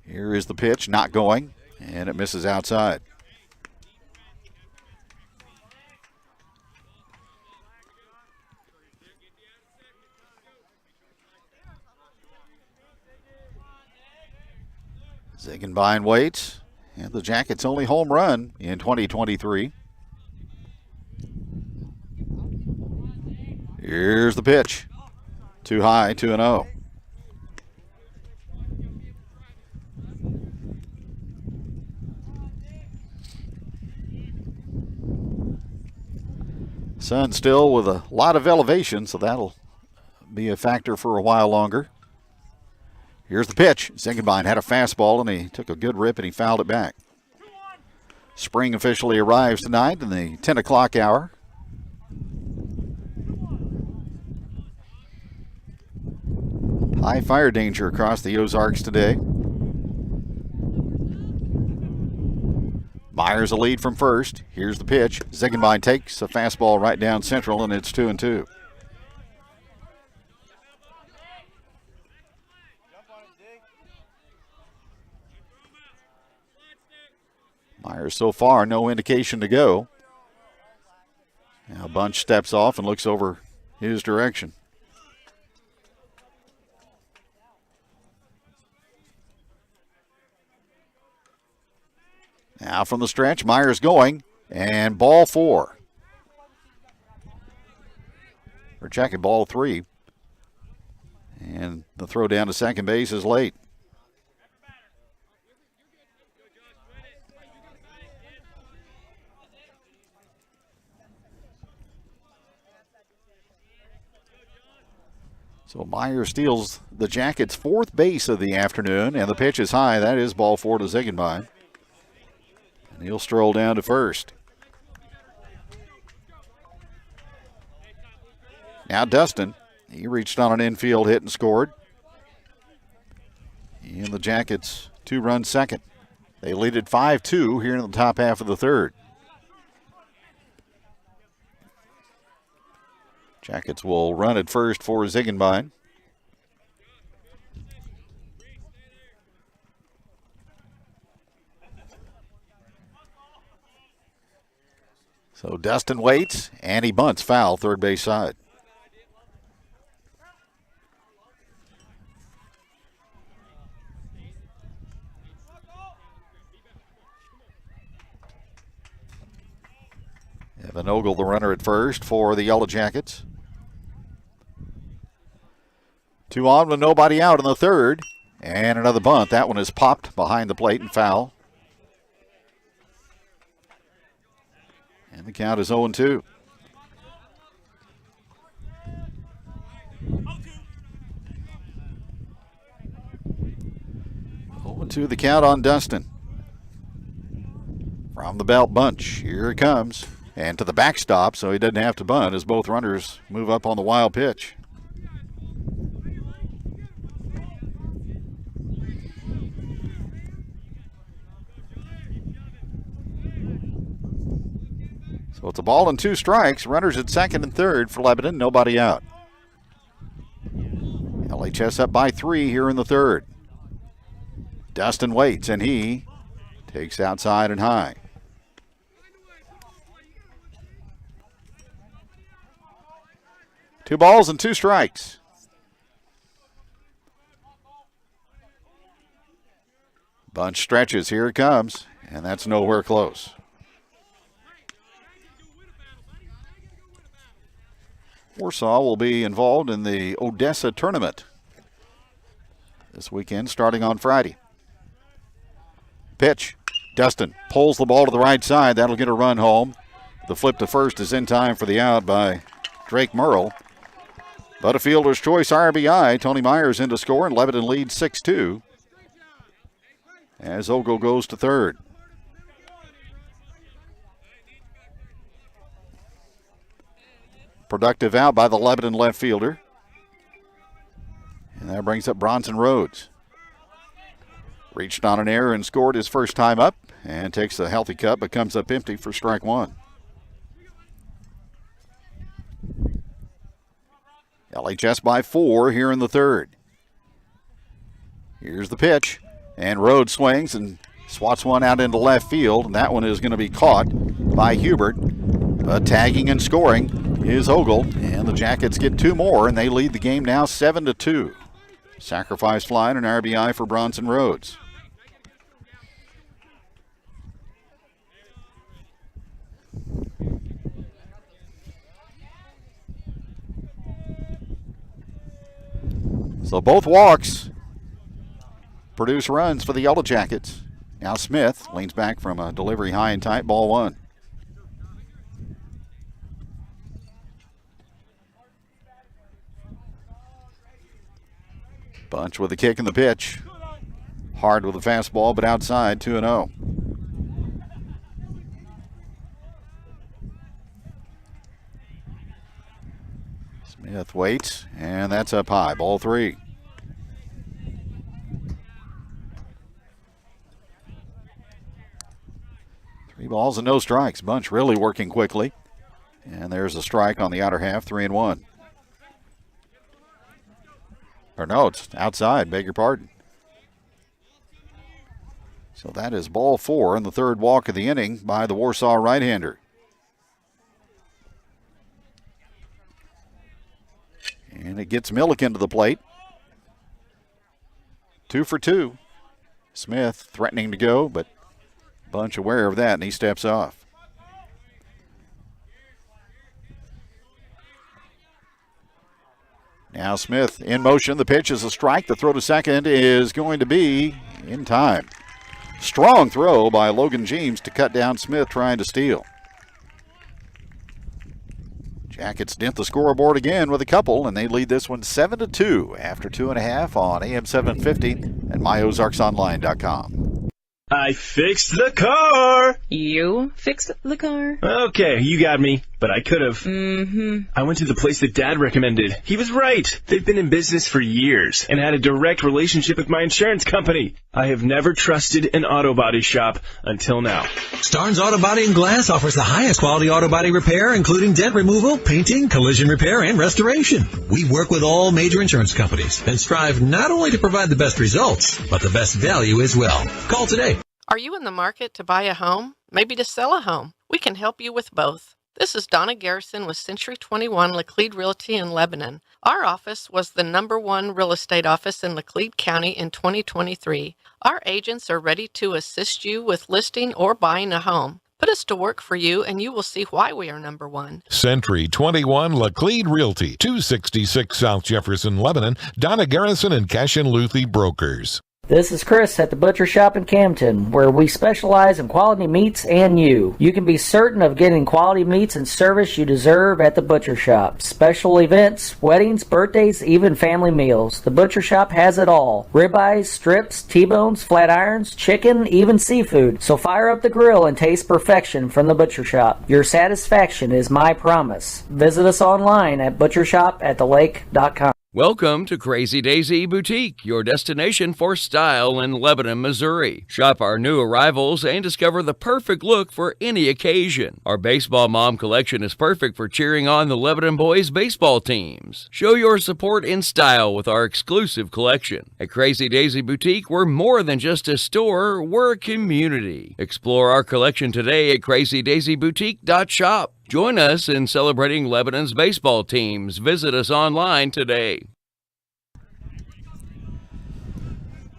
Here is the pitch, not going, and it misses outside. Ziegenbein waits, and the Jackets' only home run in 2023. Here's the pitch. Too high, 2-0. Sun still with a lot of elevation, so that'll be a factor for a while longer. Here's the pitch. Ziegenbein had a fastball, and he took a good rip, and he fouled it back. Spring officially arrives tonight in the 10 o'clock hour. High fire danger across the Ozarks today. Myers a lead from first. Here's the pitch. Ziegenbein takes a fastball right down central, and it's 2-2. Myers so far, no indication to go. Now Bunch steps off and looks over his direction. Now from the stretch, Myers going, and ball 4. Or checking ball 3. And the throw down to second base is late. So Myers steals the Jackets' fourth base of the afternoon, and the pitch is high. That is ball 4 to Ziegenbein. And he'll stroll down to first. Now Dustin, he reached on an infield hit and scored. And the Jackets 2-run second. They lead at 5-2 here in the top half of the third. Jackets will run at first for Ziegenbein. So Dustin waits, and he bunts foul, third base side. Evan Ogle, the runner at first for the Yellow Jackets. 2 on with nobody out in the third. And another bunt. That one is popped behind the plate and foul. And the count is 0-2. To the count on Dustin. From the belt bunch, here it comes. And to the backstop, so he doesn't have to bunt as both runners move up on the wild pitch. So it's a ball and 2 strikes. Runners at second and third for Lebanon, nobody out. LHS up by 3 here in the third. Dustin waits, and he takes outside and high. Two balls and 2 strikes. Bunch stretches, here it comes, and that's nowhere close. Warsaw will be involved in the Odessa tournament this weekend, starting on Friday. Pitch. Dustin pulls the ball to the right side. That'll get a run home. The flip to first is in time for the out by Drake Merle. But a fielder's choice RBI. Tony Myers in to score, and Lebanon leads 6-2 as Ogle goes to third. Productive out by the Lebanon left fielder. And that brings up Bronson Rhodes. Reached on an error and scored his first time up, and takes a healthy cut, but comes up empty for strike 1. LHS by 4 here in the third. Here's the pitch, and Rhodes swings and swats one out into left field, and that one is going to be caught by Hubert. But tagging and scoring is Ogle, and the Jackets get 2 more, and they lead the game now 7-2. Sacrifice fly and an RBI for Bronson Rhodes. So both walks produce runs for the Yellow Jackets. Now Smith leans back from a delivery high and tight, ball 1. Bunch with a kick in the pitch. Hard with a fastball, but outside, 2-0. Smith waits, and that's up high, ball 3. Three balls and no strikes. Bunch really working quickly. And there's a strike on the outer half, 3-1. Or no, it's outside, beg your pardon. So that is ball 4 and the third walk of the inning by the Warsaw right-hander. And it gets Milliken to the plate. 2 for 2. Smith threatening to go, but Bunch aware of that, and he steps off. Now Smith in motion. The pitch is a strike. The throw to second is going to be in time. Strong throw by Logan James to cut down Smith trying to steal. Jackets dent the scoreboard again with a couple, and they lead this one 7-2 after 2.5 on AM 750 and myozarksonline.com. I fixed the car. You fixed the car? Okay, you got me, but I could have. I went to the place that Dad recommended. He was right. They've been in business for years and had a direct relationship with my insurance company. I have never trusted an auto body shop until now. Starnes Auto Body and Glass offers the highest quality auto body repair, including dent removal, painting, collision repair, and restoration. We work with all major insurance companies and strive not only to provide the best results, but the best value as well. Call today. Are you in the market to buy a home? Maybe to sell a home? We can help you with both. This is Donna Garrison with Century 21 Laclede Realty in Lebanon. Our office was the #1 real estate office in Laclede County in 2023. Our agents are ready to assist you with listing or buying a home. Put us to work for you and you will see why we are #1. Century 21 Laclede Realty, 266 South Jefferson, Lebanon. Donna Garrison and Cashin Luthi Brokers. This is Chris at the Butcher Shop in Camden, where we specialize in quality meats and you. You can be certain of getting quality meats and service you deserve at the Butcher Shop. Special events, weddings, birthdays, even family meals. The Butcher Shop has it all. Ribeyes, strips, T-bones, flat irons, chicken, even seafood. So fire up the grill and taste perfection from the Butcher Shop. Your satisfaction is my promise. Visit us online at butchershopatthelake.com. Welcome to Crazy Daisy Boutique, your destination for style in Lebanon, Missouri. Shop our new arrivals and discover the perfect look for any occasion. Our Baseball Mom collection is perfect for cheering on the Lebanon boys baseball teams. Show your support in style with our exclusive collection. At Crazy Daisy Boutique, we're more than just a store, we're a community. Explore our collection today at crazydaisyboutique.shop. Join us in celebrating Lebanon's baseball teams. Visit us online today.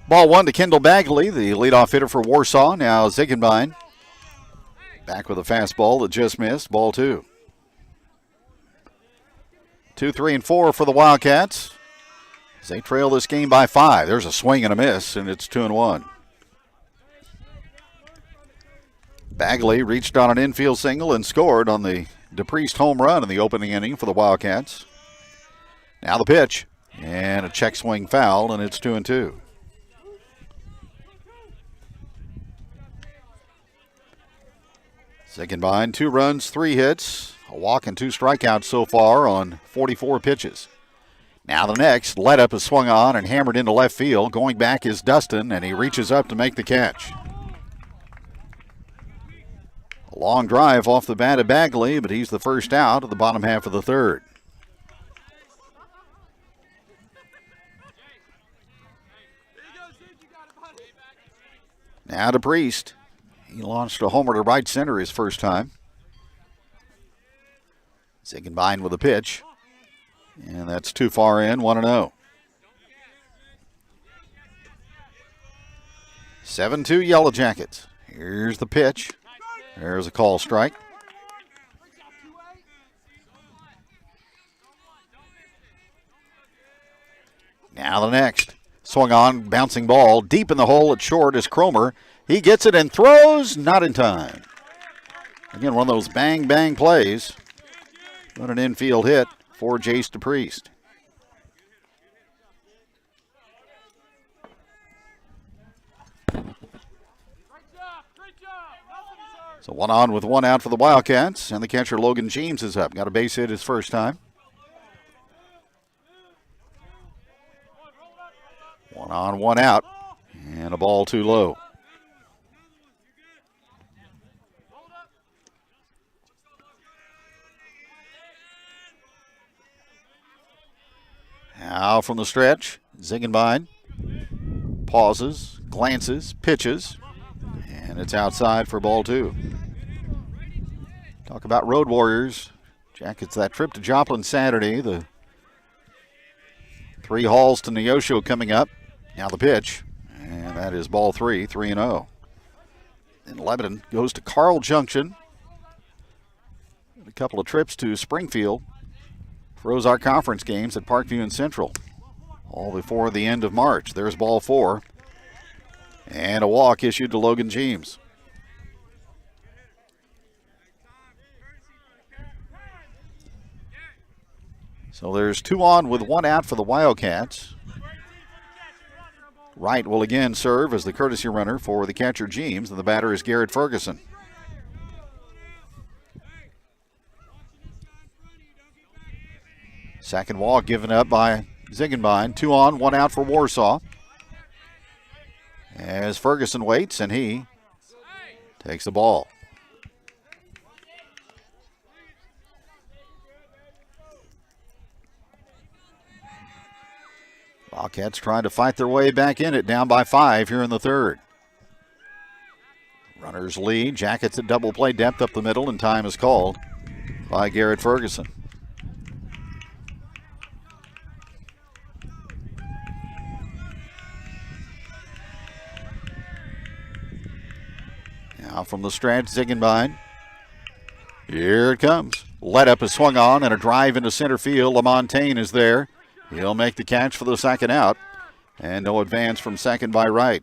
Ball 1 to Kendall Bagley, the leadoff hitter for Warsaw. Now Ziegenbein back with a fastball that just missed. Ball 2. 2, 3, and 4 for the Wildcats as they trail this game by 5. There's a swing and a miss, and it's 2-1. Bagley reached on an infield single and scored on the DePriest home run in the opening inning for the Wildcats. Now the pitch, and a check swing foul, and it's 2-2. Ziegenbein, 2 runs, 3 hits, a walk and 2 strikeouts so far on 44 pitches. Now the next, let up is swung on and hammered into left field. Going back is Dustin, and he reaches up to make the catch. A long drive off the bat of Bagley, but he's the first out of the bottom half of the third. Now to Priest. He launched a homer to right center his first time. Ziegenbein with a pitch. And that's too far in, 1-0. 7-2 Yellow Jackets. Here's the pitch. There's a call strike. Now the next. Swung on, bouncing ball. Deep in the hole at short is Cromer. He gets it and throws, not in time. Again, one of those bang-bang plays. But an infield hit for Jace DePriest. So 1 on with 1 out for the Wildcats, and the catcher Logan James is up. Got a base hit his first time. 1 on, 1 out, and a ball too low. Now from the stretch, Ziegenbein pauses, glances, pitches, and it's outside for ball 2. Talk about road warriors. Jackets that trip to Joplin Saturday. The 3 hauls to Neosho coming up. Now the pitch, and that is ball 3, 3-0. Then Lebanon goes to Carl Junction. A couple of trips to Springfield for Ozark Conference games at Parkview and Central. All before the end of March. There's ball 4. And a walk issued to Logan James. So there's 2 on with 1 out for the Wildcats. Wright will again serve as the courtesy runner for the catcher, James, and the batter is Garrett Ferguson. Second walk given up by Ziegenbein. 2 on, 1 out for Warsaw. As Ferguson waits, and he takes the ball. Wildcats trying to fight their way back in it, down by 5 here in the third. Runners lead, Jackets at double play depth up the middle, and time is called by Garrett Ferguson. Now from the stretch, Ziegenbein. Here it comes. Let up is swung on, and a drive into center field. LaMontagne is there. He'll make the catch for the second out. And no advance from second by Wright.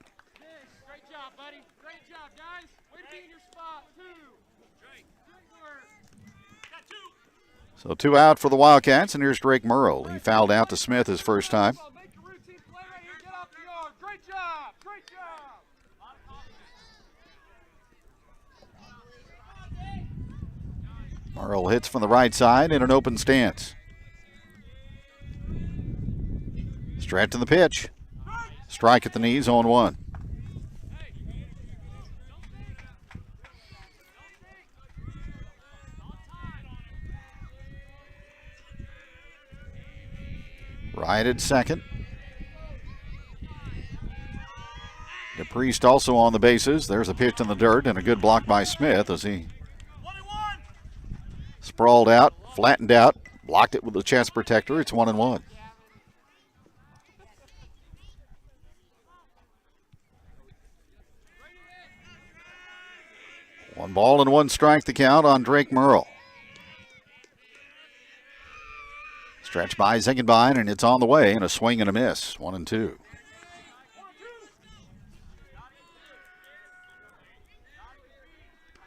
Great job, buddy. Great job, guys. Way to be in your spot, too. So 2 out for the Wildcats, and here's Drake Murrow. He fouled out to Smith his first time. Great job. Great job. Murrow hits from the right side in an open stance. Straight to the pitch. Strike at the knees, 0-1. Right at second. DePriest also on the bases. There's a pitch in the dirt and a good block by Smith as he sprawled out, flattened out, blocked it with the chest protector. It's 1-1. One ball and 1 strike the count on Drake Murrow. Stretch by Ziegenbein, and it's on the way, and a swing and a miss. 1-2.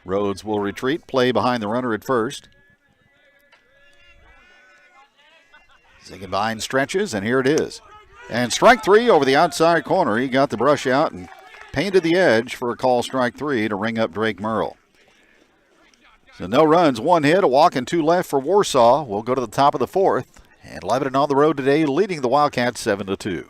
Rhodes will retreat, play behind the runner at first. Ziegenbein stretches, and here it is. And strike 3 over the outside corner. He got the brush out and painted the edge for a call strike 3 to ring up Drake Murrow. So no runs, 1 hit, a walk, and 2 left for Warsaw. We'll go to the top of the 4th. And Lebanon on the road today, leading the Wildcats 7-2.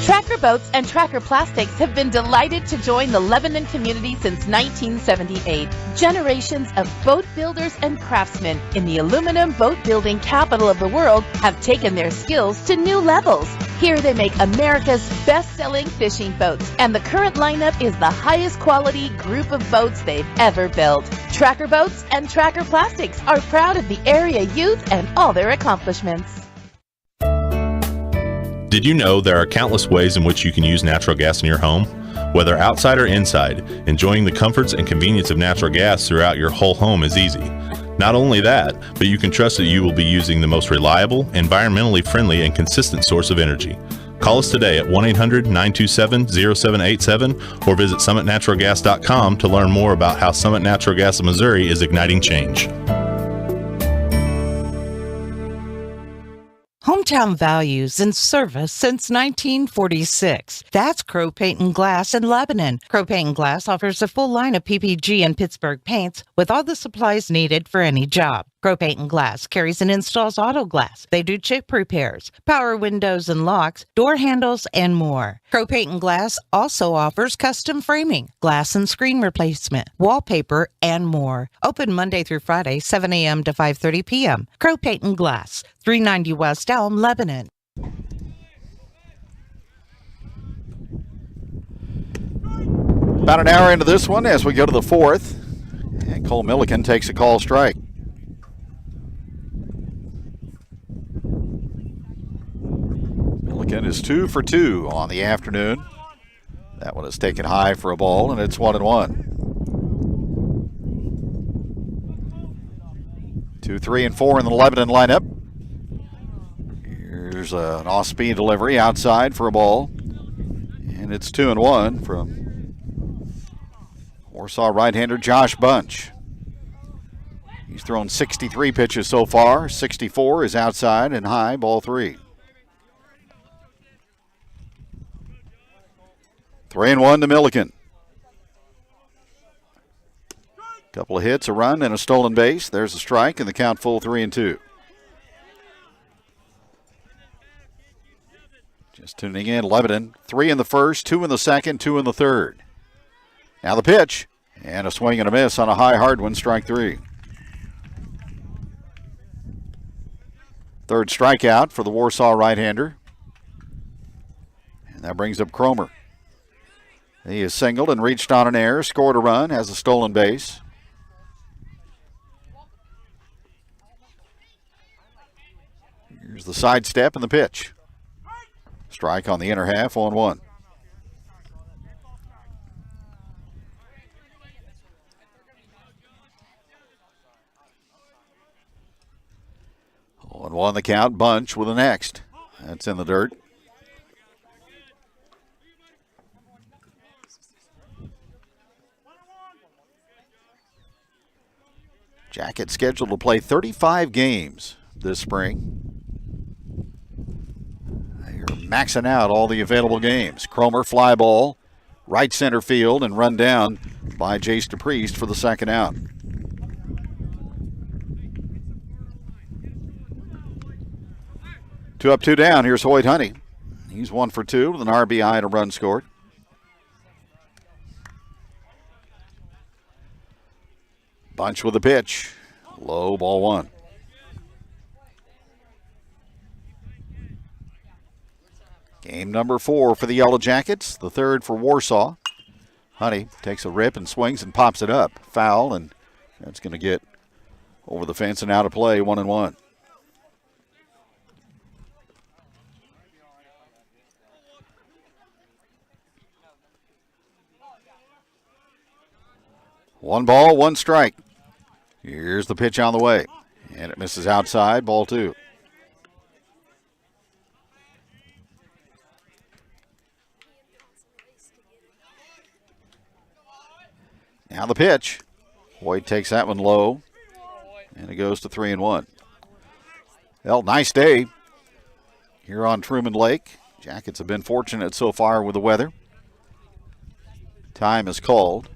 Tracker Boats and Tracker Plastics have been delighted to join the Lebanon community since 1978. Generations of boat builders and craftsmen in the aluminum boat building capital of the world have taken their skills to new levels. Here they make America's best-selling fishing boats, and the current lineup is the highest quality group of boats they've ever built. Tracker Boats and Tracker Plastics are proud of the area youth and all their accomplishments. Did you know there are countless ways in which you can use natural gas in your home? Whether outside or inside, enjoying the comforts and convenience of natural gas throughout your whole home is easy. Not only that, but you can trust that you will be using the most reliable, environmentally friendly, and consistent source of energy. Call us today at 1-800-927-0787 or visit summitnaturalgas.com to learn more about how Summit Natural Gas of Missouri is igniting change. Hometown values and service since 1946. That's Crow Paint and Glass in Lebanon. Crow Paint and Glass offers a full line of PPG and Pittsburgh paints with all the supplies needed for any job. Crow Paint and Glass carries and installs auto glass. They do chip repairs, power windows and locks, door handles, and more. Crow Paint and Glass also offers custom framing, glass and screen replacement, wallpaper, and more. Open Monday through Friday, 7 a.m. to 5:30 p.m. Crow Paint and Glass, 390 West Elm, Lebanon. About an hour into this one as we go to the 4th. And Cole Milliken takes a call strike. Milliken is 2 for 2 on the afternoon. That one is taken high for a ball, and it's 1-1. 2, 3, and 4 in the Lebanon lineup. Here's an off-speed delivery outside for a ball. And it's 2-1 from Warsaw right-hander Josh Bunch. He's thrown 63 pitches so far. 64 is outside and high, ball 3. 3-1 to Milliken. Couple of hits, a run, and a stolen base. There's a strike, and the count full 3-2. Just tuning in, Lebanon, 3 in the first, 2 in the second, 2 in the third. Now the pitch, and a swing and a miss on a high hard one, strike 3. Third strikeout for the Warsaw right-hander. And that brings up Cromer. He is singled and reached on an error, scored a run, has a stolen base. Here's the sidestep and the pitch. Strike on the inner half, 0-1. Oh, and 1 the count. Bunch with the next. That's in the dirt. Jackets scheduled to play 35 games this spring. They're maxing out all the available games. Cromer fly ball, right center field, and run down by Jace DePriest for the second out. Two up, two down. Here's Hoyt Honey. He's 1 for 2 with an RBI and a run scored. Bunch with a pitch. Low, ball 1. Game number 4 for the Yellow Jackets. The third for Warsaw. Honey takes a rip and swings and pops it up. Foul, and that's going to get over the fence and out of play, 1-1. One ball, one strike. Here's the pitch on the way. And it misses outside, ball 2. Now the pitch. Hoyt takes that one low. And it goes to 3-1. Well, nice day here on Truman Lake. Jackets have been fortunate so far with the weather. Time is called.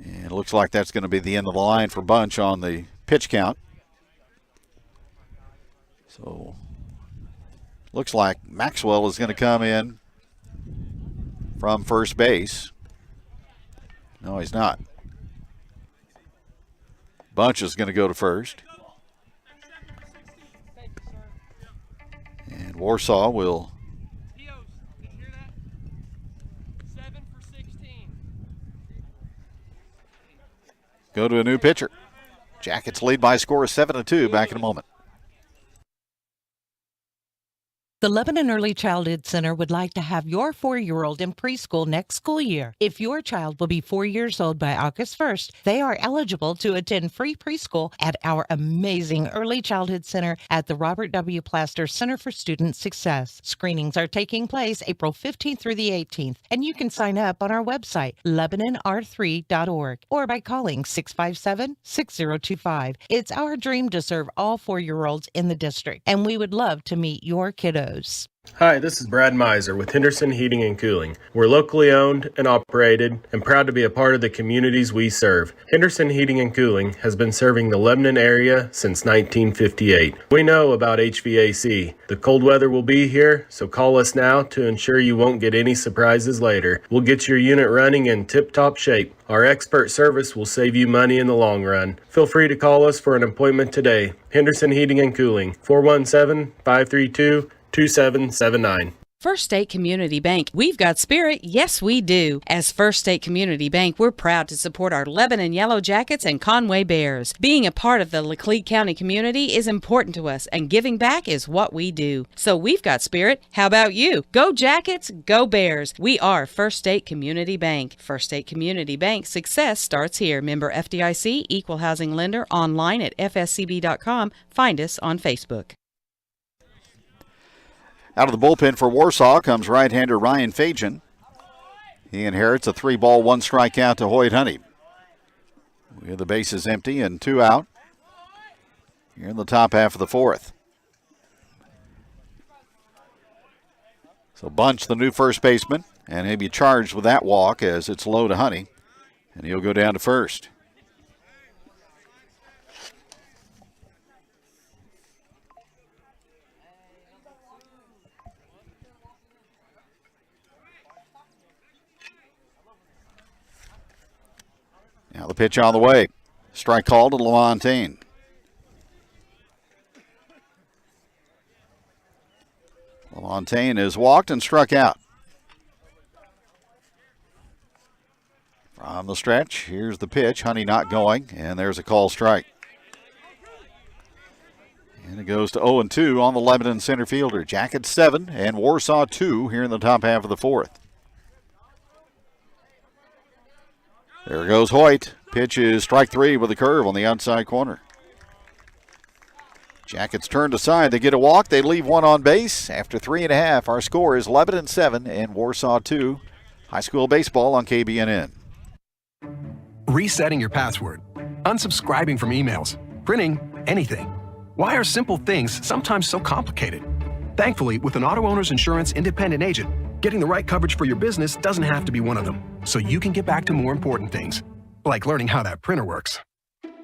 And it looks like that's going to be the end of the line for Bunch on the pitch count. So, looks like Maxwell is going to come in from first base. No, he's not. Bunch is going to go to first. And Warsaw will go to a new pitcher. Jackets lead by a score of 7-2. Back in a moment. The Lebanon Early Childhood Center would like to have your 4-year-old in preschool next school year. If your child will be 4 years old by August 1st, they are eligible to attend free preschool at our amazing Early Childhood Center at the Robert W. Plaster Center for Student Success. Screenings are taking place April 15th through the 18th, and you can sign up on our website, LebanonR3.org, or by calling 657-6025. It's our dream to serve all 4-year-olds in the district, and we would love to meet your kiddos. Hi, this is Brad Miser with Henderson Heating and Cooling. We're locally owned and operated and proud to be a part of the communities we serve. Henderson Heating and Cooling has been serving the Lebanon area since 1958. We know about HVAC. The cold weather will be here, so call us now to ensure you won't get any surprises later. We'll get your unit running in tip-top shape. Our expert service will save you money in the long run. Feel free to call us for an appointment today. Henderson Heating and Cooling, 417-532-2779. First State Community Bank. We've got spirit. Yes, we do. As First State Community Bank, we're proud to support our Lebanon Yellow Jackets and Conway Bears. Being a part of the Laclede County community is important to us, and giving back is what we do. So we've got spirit. How about you? Go Jackets, go Bears. We are First State Community Bank. First State Community Bank. Success starts here. Member FDIC, Equal Housing Lender, online at fscb.com. Find us on Facebook. Out of the bullpen for Warsaw comes right-hander Ryan Fajan. He inherits a 3-ball, 1 strikeout to Hoyt Honey. With the bases empty and 2 out here in the top half of the 4th. So Bunch, the new first baseman, and he'll be charged with that walk as it's low to Honey, and he'll go down to first. Now the pitch on the way. Strike call to LaMontagne. LaMontagne is walked and struck out. From the stretch, here's the pitch. Honey not going, and there's a call strike. And it goes to 0-2 on the Lebanon center fielder. Jackets 7 and Warsaw 2 here in the top half of the 4th. There goes Hoyt. Pitch is strike 3 with a curve on the outside corner. Jackets turned aside. They get a walk. They leave 1 on base. After 3.5, our score is Lebanon 7 and Warsaw 2. High school baseball on KBNN. Resetting your password, unsubscribing from emails, printing anything. Why are simple things sometimes so complicated? Thankfully, with an auto owner's insurance independent agent, getting the right coverage for your business doesn't have to be one of them, so you can get back to more important things, like learning how that printer works.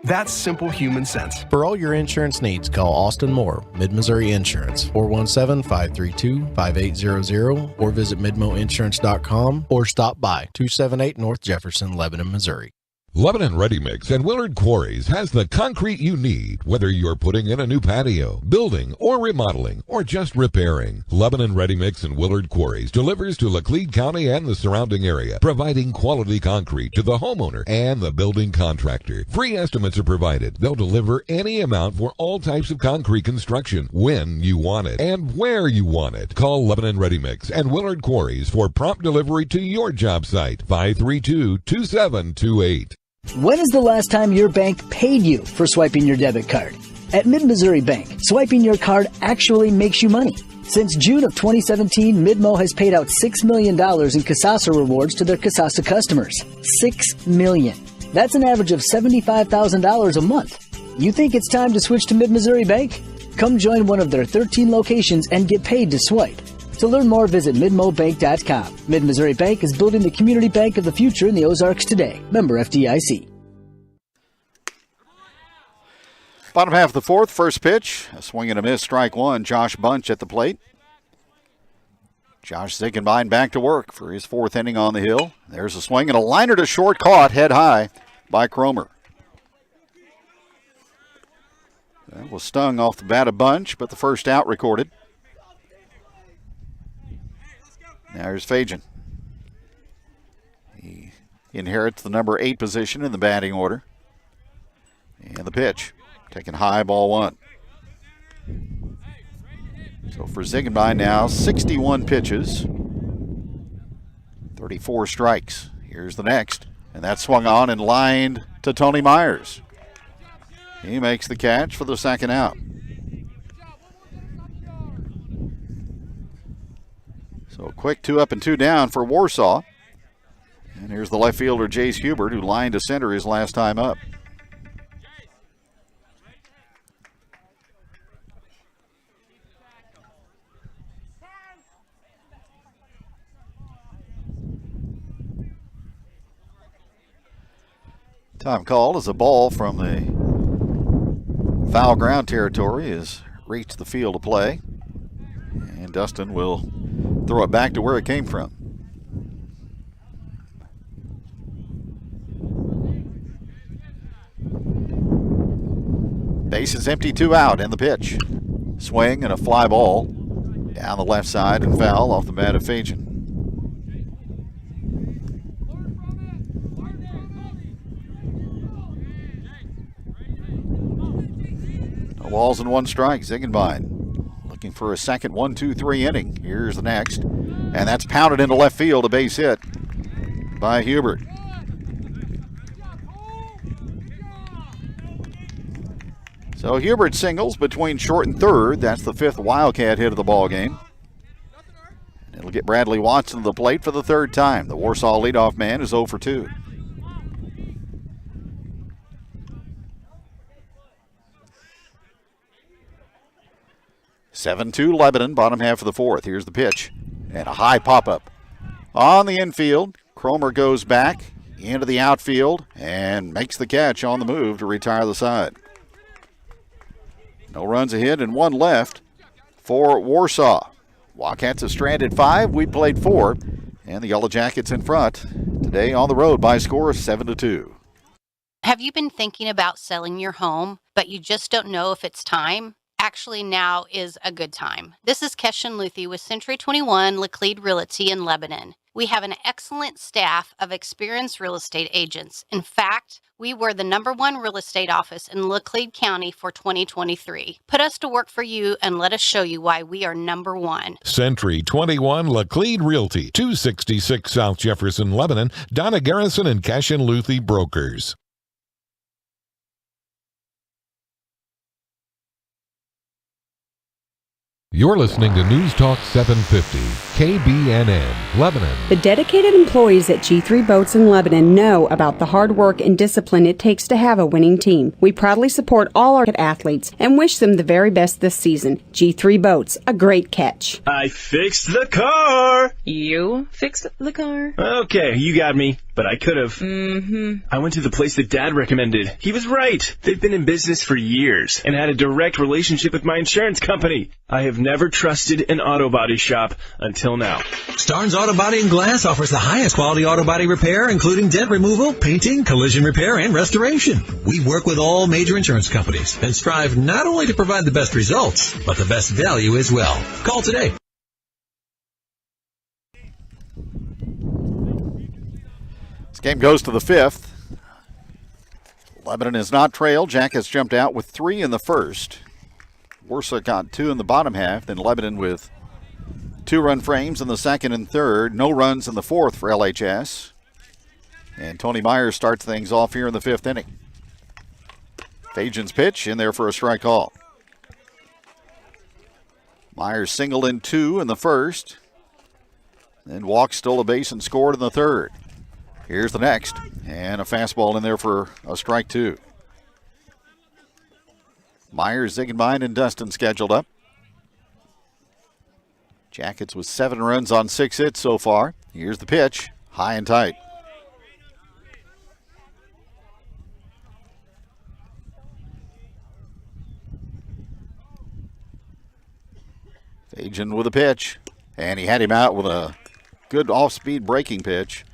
That's simple human sense. For all your insurance needs, call Austin Moore, Mid-Missouri Insurance, 417-532-5800, or visit midmoinsurance.com, or stop by 278 North Jefferson, Lebanon, Missouri. Lebanon Ready Mix and Willard Quarries has the concrete you need, whether you're putting in a new patio, building, or remodeling, or just repairing. Lebanon Ready Mix and Willard Quarries delivers to Laclede County and the surrounding area, providing quality concrete to the homeowner and the building contractor. Free estimates are provided. They'll deliver any amount for all types of concrete construction when you want it and where you want it. Call Lebanon Ready Mix and Willard Quarries for prompt delivery to your job site. 532-2728. When is the last time your bank paid you for swiping your debit card? At Mid-Missouri Bank, swiping your card actually makes you money. Since June of 2017, Midmo has paid out $6 million in Kasasa rewards to their Kasasa customers. $6 million. That's an average of $75,000 a month. You think it's time to switch to Mid-Missouri Bank? Come join one of their 13 locations and get paid to swipe. To learn more, visit midmobank.com. Mid-Missouri Bank is building the community bank of the future in the Ozarks today. Member FDIC. Bottom half of the 4th, first pitch. A swing and a miss, strike 1. Josh Bunch at the plate. Josh Ziegenbein back to work for his 4th inning on the hill. There's a swing and a liner to short, caught head high by Cromer. That was stung off the bat of Bunch, but the first out recorded. Now here's Fajan. He inherits the number 8 position in the batting order. And the pitch, taken high, ball 1. So for Ziegenbein now, 61 pitches, 34 strikes. Here's the next, and that swung on and lined to Tony Myers. He makes the catch for the second out. So a quick 2 up and 2 down for Warsaw. And here's the left fielder, Jace Hubert, who lined to center his last time up. Time called as a ball from the foul ground territory has reached the field of play. And Dustin will throw it back to where it came from. Base is empty, 2 out, and the pitch. Swing and a fly ball down the left side and foul off the bat of Fajan. No balls and 1 strike. Ziegenbein looking for a second 1-2-3 inning. Here's the next. And that's pounded into left field, a base hit by Hubert. So Hubert singles between short and third. That's the 5th Wildcat hit of the ball game. And It'll get Bradley Watson to the plate for the third time. The Warsaw leadoff man is 0 for 2. (7-2) Lebanon, bottom half of the fourth. Here's the pitch. And a high pop-up. On the infield, Cromer goes back into the outfield and makes the catch on the move to retire the side. No runs ahead and one left for Warsaw. Wildcats have stranded 5. We played 4. And the Yellow Jackets in front today on the road by a score of 7-2. Have you been thinking about selling your home, but you just don't know if it's time? Actually, now is a good time. This is Keshan Luthi with Century 21 Laclede Realty in Lebanon. We have an excellent staff of experienced real estate agents. In fact, we were the #1 real estate office in Laclede County for 2023. Put us to work for you and let us show you why we are #1. Century 21 Laclede Realty, 266 South Jefferson, Lebanon. Donna Garrison and Keshan Luthi Brokers. You're listening to News Talk 750, KBNN, Lebanon. The dedicated employees at G3 Boats in Lebanon know about the hard work and discipline it takes to have a winning team. We proudly support all our athletes and wish them the very best this season. G3 Boats, a great catch. I fixed the car. You fixed the car. Okay, you got me, but I could have. I went to the place that Dad recommended. He was right. They've been in business for years and had a direct relationship with my insurance company. I have never trusted an auto body shop until now. Starnes Auto Body and Glass offers the highest quality auto body repair, including dent removal, painting, collision repair, and restoration. We work with all major insurance companies and strive not only to provide the best results, but the best value as well. Call today. This game goes to the 5th. Lebanon has not trailed. Jackets jumped out with 3 in the first. Warsaw got 2 in the bottom half. Then Lebanon with 2-run frames in the second and third. No runs in the fourth for LHS. And Tony Myers starts things off here in the 5th inning. Fajan's pitch in there for a strike call. Myers singled in 2 in the first. Then walked, stole a base, and scored in the third. Here's the next. And a fastball in there for a strike 2. Myers, Ziegenbein, and Dustin scheduled up. Jackets with 7 runs on 6 hits so far. Here's the pitch, high and tight. Fajan with a pitch, and he had him out with a good off-speed breaking pitch.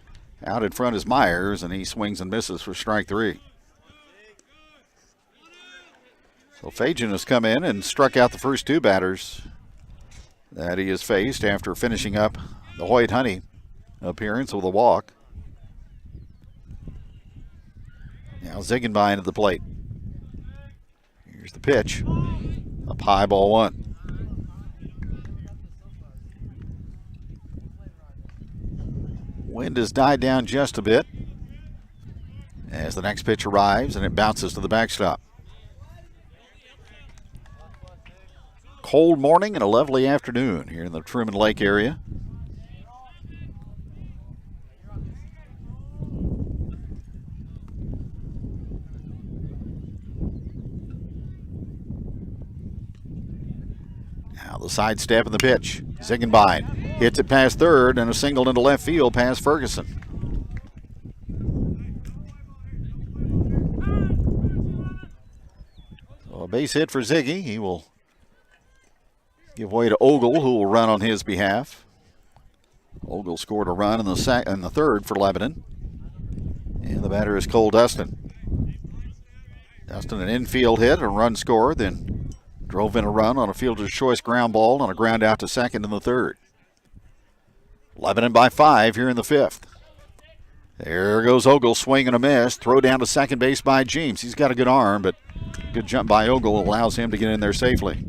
Out in front is Myers, and he swings and misses for strike 3. So Fajan has come in and struck out the first 2 batters that he has faced after finishing up the Hoyt Honey appearance with a walk. Now Ziegenbein at the plate. Here's the pitch. Up high, ball 1. Wind has died down just a bit as the next pitch arrives and it bounces to the backstop. Cold morning and a lovely afternoon here in the Truman Lake area. Now the sidestep and the pitch. Ziegenbein hits it past third and a single into left field past Ferguson. So a base hit for Ziggy. He will give way to Ogle, who will run on his behalf. Ogle scored a run in the third for Lebanon. And the batter is Cole Dustin. Dustin an infield hit, a run scored, then drove in a run on a fielder's choice ground ball and a ground out to second in the third. Lebanon by 5 here in the 5th. There goes Ogle, swing and a miss. Throw down to second base by James. He's got a good arm, but good jump by Ogle allows him to get in there safely.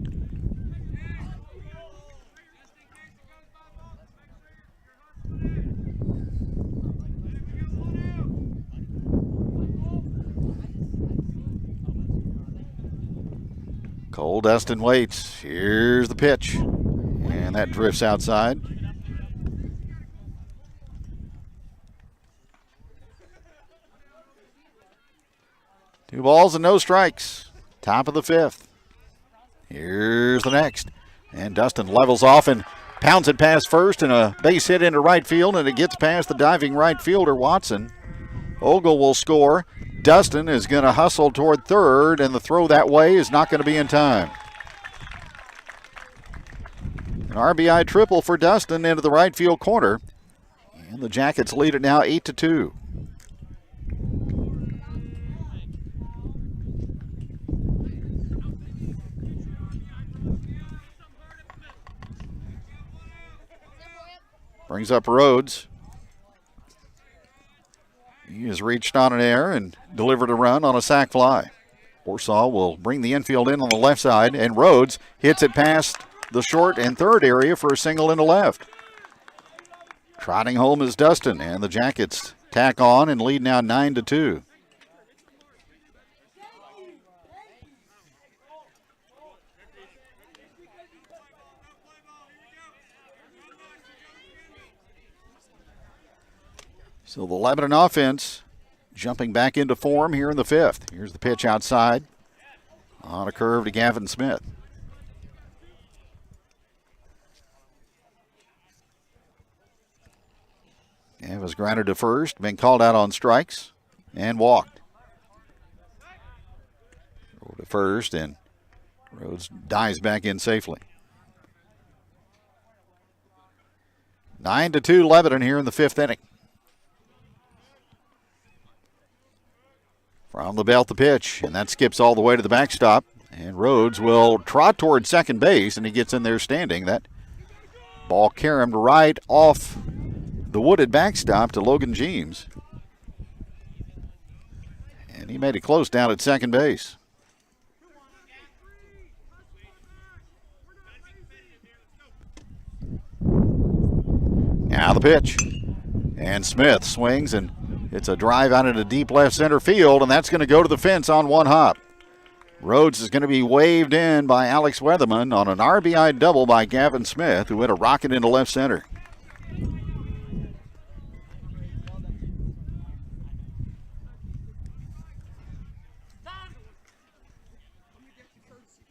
Cole Dustin waits. Here's the pitch. And that drifts outside. 2 balls and no strikes. Top of the 5th. Here's the next. And Dustin levels off and pounds it past first, and a base hit into right field, and it gets past the diving right fielder, Watson. Ogle will score. Dustin is going to hustle toward third, and the throw that way is not going to be in time. An RBI triple for Dustin into the right field corner. And the Jackets lead it now 8-2. Brings up Rhodes. He has reached on an air and delivered a run on a sac fly. Warsaw will bring the infield in on the left side, and Rhodes hits it past the short and third area for a single into left. Trotting home is Dustin, and the Jackets tack on and lead now 9-2. So the Lebanon offense jumping back into form here in the 5th. Here's the pitch outside on a curve to Gavin Smith. Gav was grounded to first, been called out on strikes, and walked. Throw to first, and Rhodes dives back in safely. 9-2 Lebanon here in the 5th inning. From the belt, the pitch, and that skips all the way to the backstop. And Rhodes will trot toward second base, and he gets in there standing. That ball caromed right off the wooded backstop to Logan Jeems. And he made it close down at second base. Now the pitch. And Smith swings, and it's a drive out into deep left center field, and that's going to go to the fence on one hop. Rhodes is going to be waved in by Alex Weatherman on an RBI double by Gavin Smith, who hit a rocket into left center.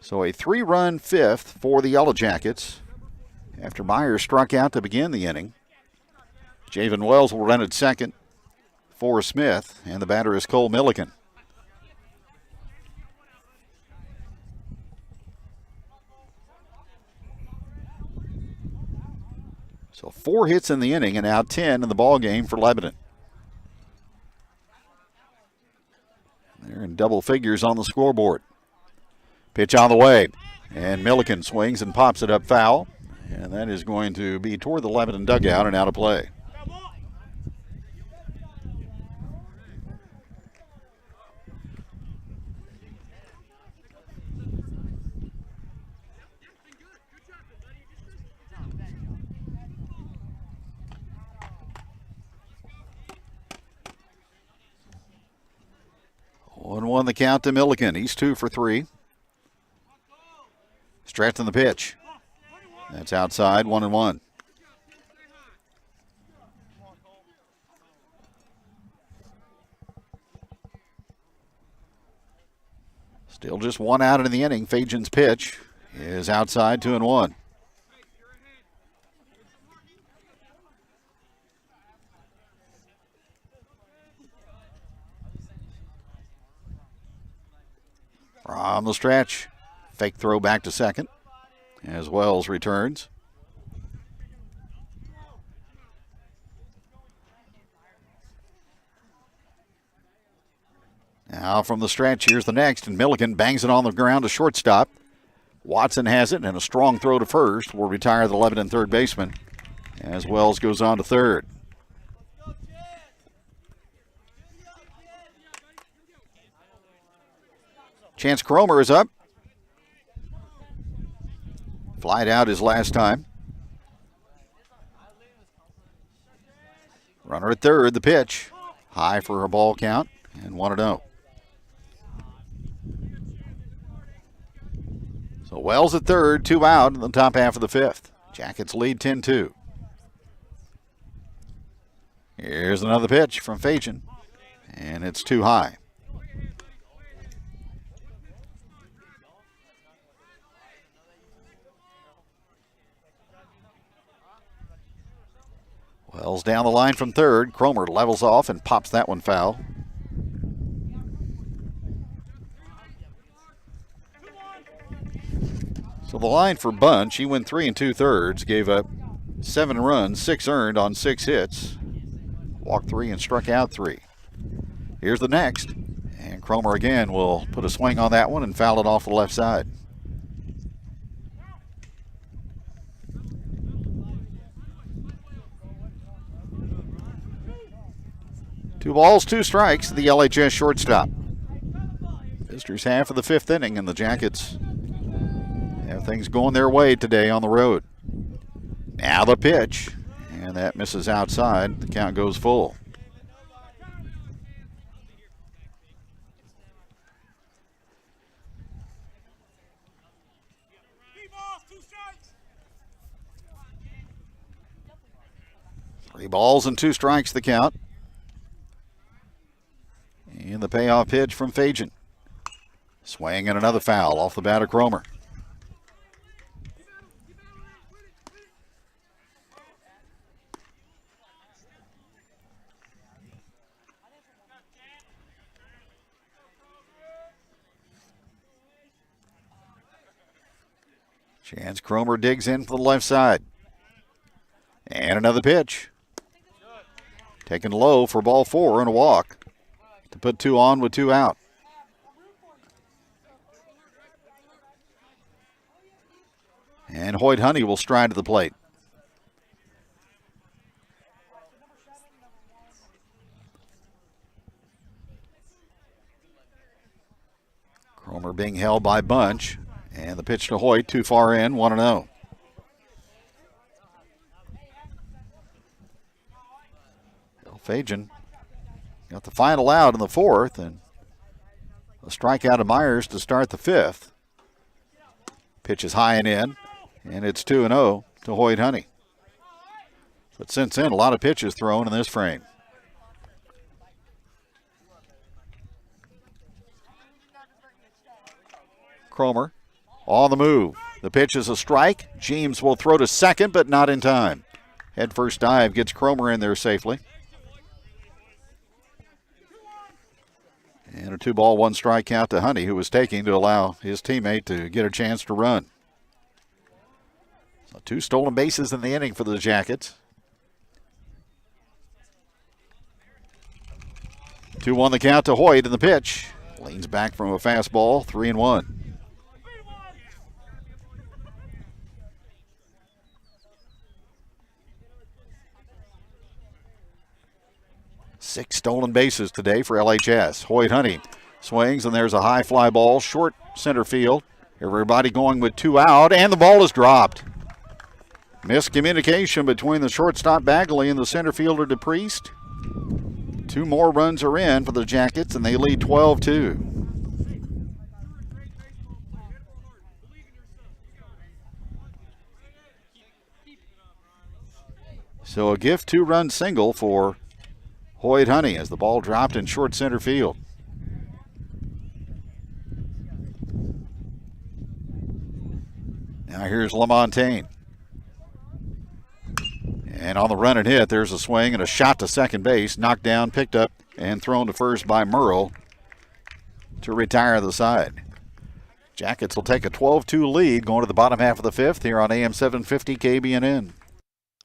So a 3-run 5th for the Yellow Jackets after Myers struck out to begin the inning. Javen Wells will run at second for Smith, and the batter is Cole Milliken. So 4 hits in the inning and now 10 in the ball game for Lebanon. They're in double figures on the scoreboard. Pitch on the way, and Milliken swings and pops it up foul, and that is going to be toward the Lebanon dugout and out of play. One the count to Milliken. He's 2 for 3. Stretching the pitch. That's outside, 1-1. Still just 1 out in the inning. Fajan's pitch is outside, 2-1. From the stretch, fake throw back to second as Wells returns. Now from the stretch, here's the next, and Milliken bangs it on the ground to shortstop. Watson has it, and a strong throw to first will retire the Lebanon third baseman as Wells goes on to third. Chance Cromer is up. Flied out his last time. Runner at third, the pitch. High for a ball count, and 1-0. So Wells at third, 2 out in the top half of the 5th. Jackets lead 10-2. Here's another pitch from Fajan, and it's too high. Wells down the line from third. Cromer levels off and pops that one foul. So the line for Bunch, he went 3 2/3, gave up 7 runs, 6 earned on 6 hits. Walked 3 and struck out 3. Here's the next. And Cromer again will put a swing on that one and foul it off the left side. Two balls, 2 strikes, the LHS shortstop. Visitors half of the 5th inning, and the Jackets have things going their way today on the road. Now the pitch, and that misses outside. The count goes full. Three balls and 2 strikes the count. And the payoff pitch from Fajan. Swing and another foul off the bat of Cromer. Chance Cromer digs in for the left side. And another pitch. Taken low for ball 4 and a walk. To put 2 on with 2 out. And Hoyt Honey will stride to the plate. Cromer being held by Bunch. And the pitch to Hoyt, too far in, 1-0. Fajan got the final out in the 4th, and a strikeout of Myers to start the 5th. Pitch is high and in, and it's 2-0 to Hoyt Honey. But since then, a lot of pitches thrown in this frame. Cromer on the move. The pitch is a strike. James will throw to second, but not in time. Head first dive gets Cromer in there safely. And a 2-ball, 1 strike count to Honey, who was taking to allow his teammate to get a chance to run. So 2 stolen bases in the inning for the Jackets. 2-1 the count to Hoyt in the pitch. Leans back from a fastball, 3-1. 6 stolen bases today for LHS. Hoyt Honey swings, and there's a high fly ball, short center field. Everybody going with 2 out, and the ball is dropped. Miscommunication between the shortstop Bagley and the center fielder DePriest. 2 more runs are in for the Jackets, and they lead 12-2. So a gift 2-run single for Hoyt Honey as the ball dropped in short center field. Now here's LaMontagne. And on the run and hit, there's a swing and a shot to second base. Knocked down, picked up, and thrown to first by Merle to retire the side. Jackets will take a 12-2 lead going to the bottom half of the 5th here on AM 750 KBNN.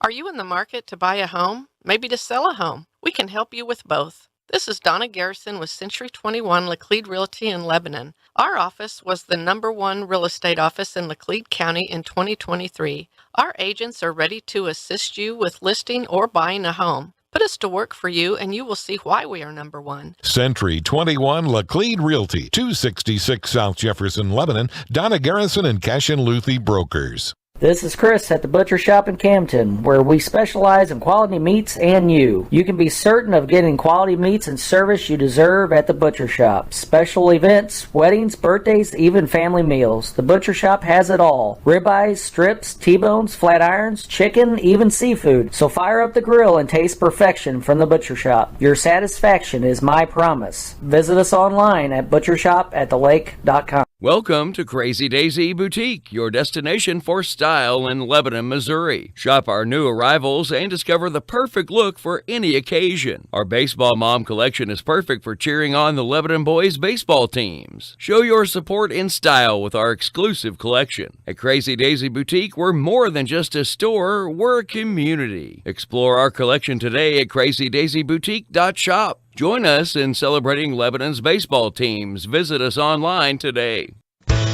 Are you in the market to buy a home? Maybe to sell a home? We can help you with both. This is Donna Garrison with Century 21 Laclede Realty in Lebanon. Our office was the #1 real estate office in Laclede County in 2023. Our agents are ready to assist you with listing or buying a home. Put us to work for you and you will see why we are #1. Century 21 Laclede Realty, 266 South Jefferson, Lebanon. Donna Garrison and Cashin Luthi Brokers. This is Chris at the Butcher Shop in Campton, where we specialize in quality meats and you. You can be certain of getting quality meats and service you deserve at the Butcher Shop. Special events, weddings, birthdays, even family meals. The Butcher Shop has it all. Ribeyes, strips, T-bones, flat irons, chicken, even seafood. So fire up the grill and taste perfection from the Butcher Shop. Your satisfaction is my promise. Visit us online at butchershopatthelake.com. Welcome to Crazy Daisy Boutique, your destination for style in Lebanon, Missouri. Shop our new arrivals and discover the perfect look for any occasion. Our Baseball Mom collection is perfect for cheering on the Lebanon boys' baseball teams. Show your support in style with our exclusive collection. At Crazy Daisy Boutique, we're more than just a store, we're a community. Explore our collection today at crazydaisyboutique.shop. Join us in celebrating Lebanon's baseball teams. Visit us online today.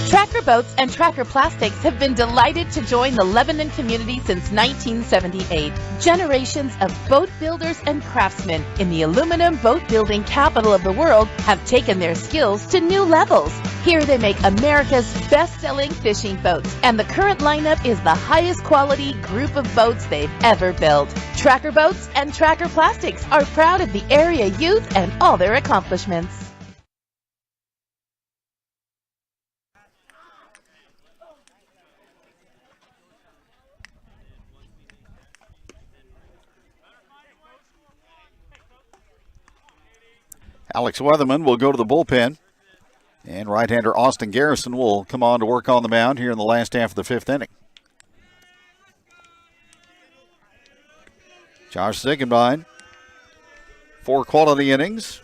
Tracker Boats and Tracker Plastics have been delighted to join the Lebanon community since 1978. Generations of boat builders and craftsmen in the aluminum boat building capital of the world have taken their skills to new levels. Here they make America's best-selling fishing boats, and the current lineup is the highest quality group of boats they've ever built. Tracker Boats and Tracker Plastics are proud of the area youth and all their accomplishments. Alex Weatherman will go to the bullpen, and right-hander Austin Garrison will come on to work on the mound here in the last half of the fifth inning. Josh Ziegenbein, 4 quality innings,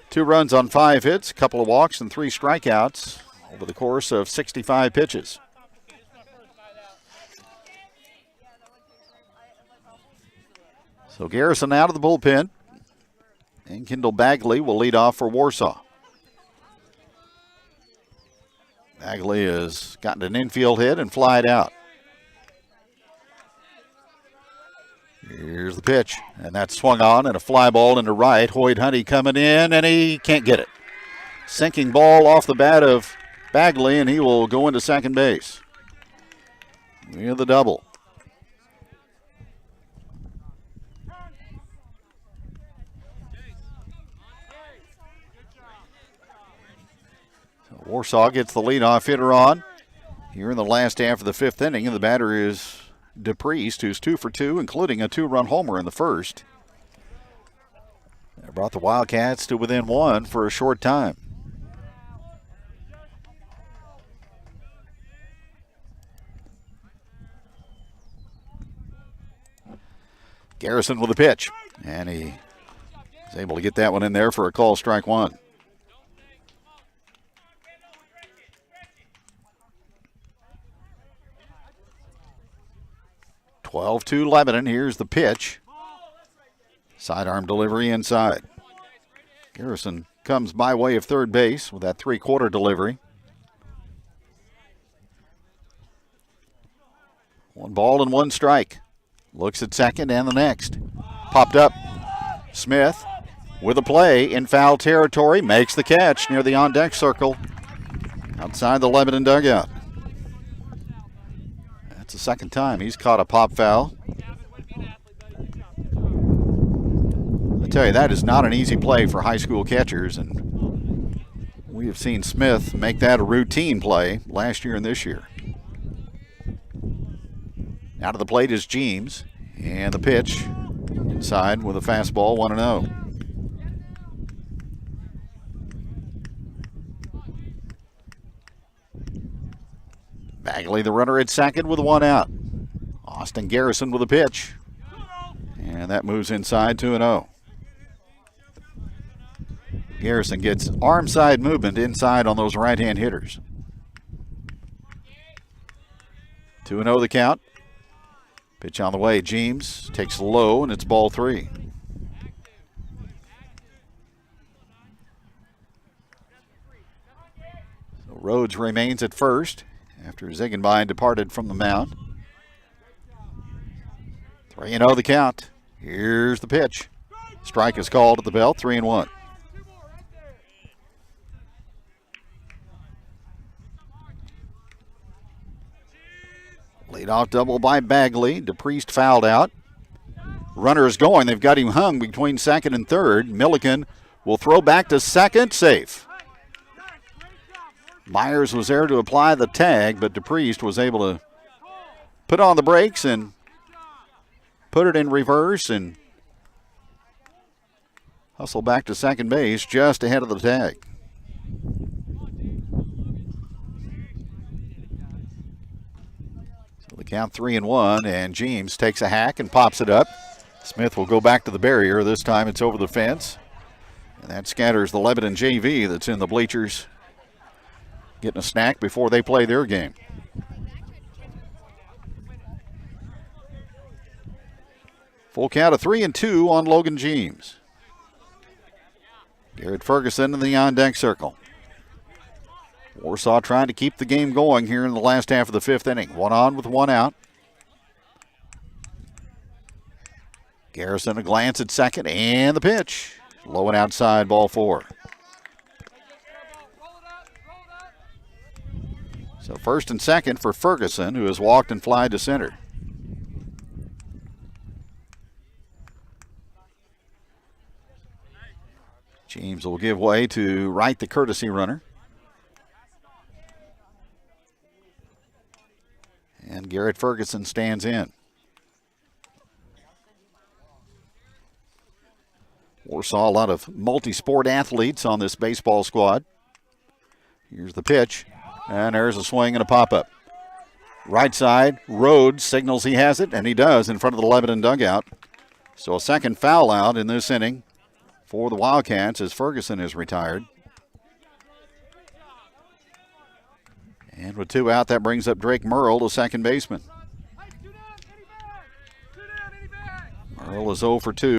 2 runs on 5 hits, a couple of walks, and 3 strikeouts over the course of 65 pitches. So Garrison out of the bullpen. And Kendall Bagley will lead off for Warsaw. Bagley has gotten an infield hit and flied out. Here's the pitch, and that's swung on and a fly ball into right. Hoyt Honey coming in, and he can't get it. Sinking ball off the bat of Bagley, and he will go into second base. With the double. Warsaw gets the leadoff hitter on here in the last half of the fifth inning, and the batter is DePriest, who's 2 for 2, including a 2-run homer in the first. That brought the Wildcats to within 1 for a short time. Garrison with a pitch, and he is able to get that one in there for a call, strike 1. 12-2 Lebanon. Here's the pitch. Sidearm delivery inside. Garrison comes by way of third base with that 3-quarter delivery. 1 ball and 1 strike. Looks at second and the next. Popped up. Smith with a play in foul territory. Makes the catch near the on-deck circle outside the Lebanon dugout. It's the second time he's caught a pop foul. I tell you, that is not an easy play for high school catchers, and we have seen Smith make that a routine play last year and this year. Out of the plate is James, and the pitch inside with a fastball, 1-0. Bagley, the runner at second with 1 out. Austin Garrison with a pitch. And that moves inside, 2-0. Garrison gets arm side movement inside on those right-hand hitters. 2-0 the count. Pitch on the way. James takes low, and it's ball 3. So Rhodes remains at first after Ziegenbein departed from the mound. 3-0 the count. Here's the pitch. Strike is called at the belt, 3-1. Leadoff double by Bagley. DePriest fouled out. Runner is going. They've got him hung between second and third. Milliken will throw back to second. Safe. Myers was there to apply the tag, but DePriest was able to put on the brakes and put it in reverse and hustle back to second base just ahead of the tag. count 3-1, and James takes a hack and pops it up. Smith will go back to the barrier. This time it's over the fence. And that scatters the Lebanon JV that's in the bleachers, getting a snack before they play their game. Full count of 3-2 on Logan James. Garrett Ferguson in the on-deck circle. Warsaw trying to keep the game going here in the last half of the fifth inning. One on with one out. Garrison a glance at second, and the pitch. Low and outside, ball 4. So first and second for Ferguson, who has walked and flied to center. James will give way to right, the courtesy runner. And Garrett Ferguson stands in. Warsaw, a lot of multi-sport athletes on this baseball squad. Here's the pitch, and there's a swing and a pop-up. Right side, Rhodes signals he has it, and he does in front of the Lebanon dugout. So a second foul out in this inning for the Wildcats as Ferguson is retired. And with 2 out, that brings up Drake Merle, the second baseman. Merle is 0 for 2.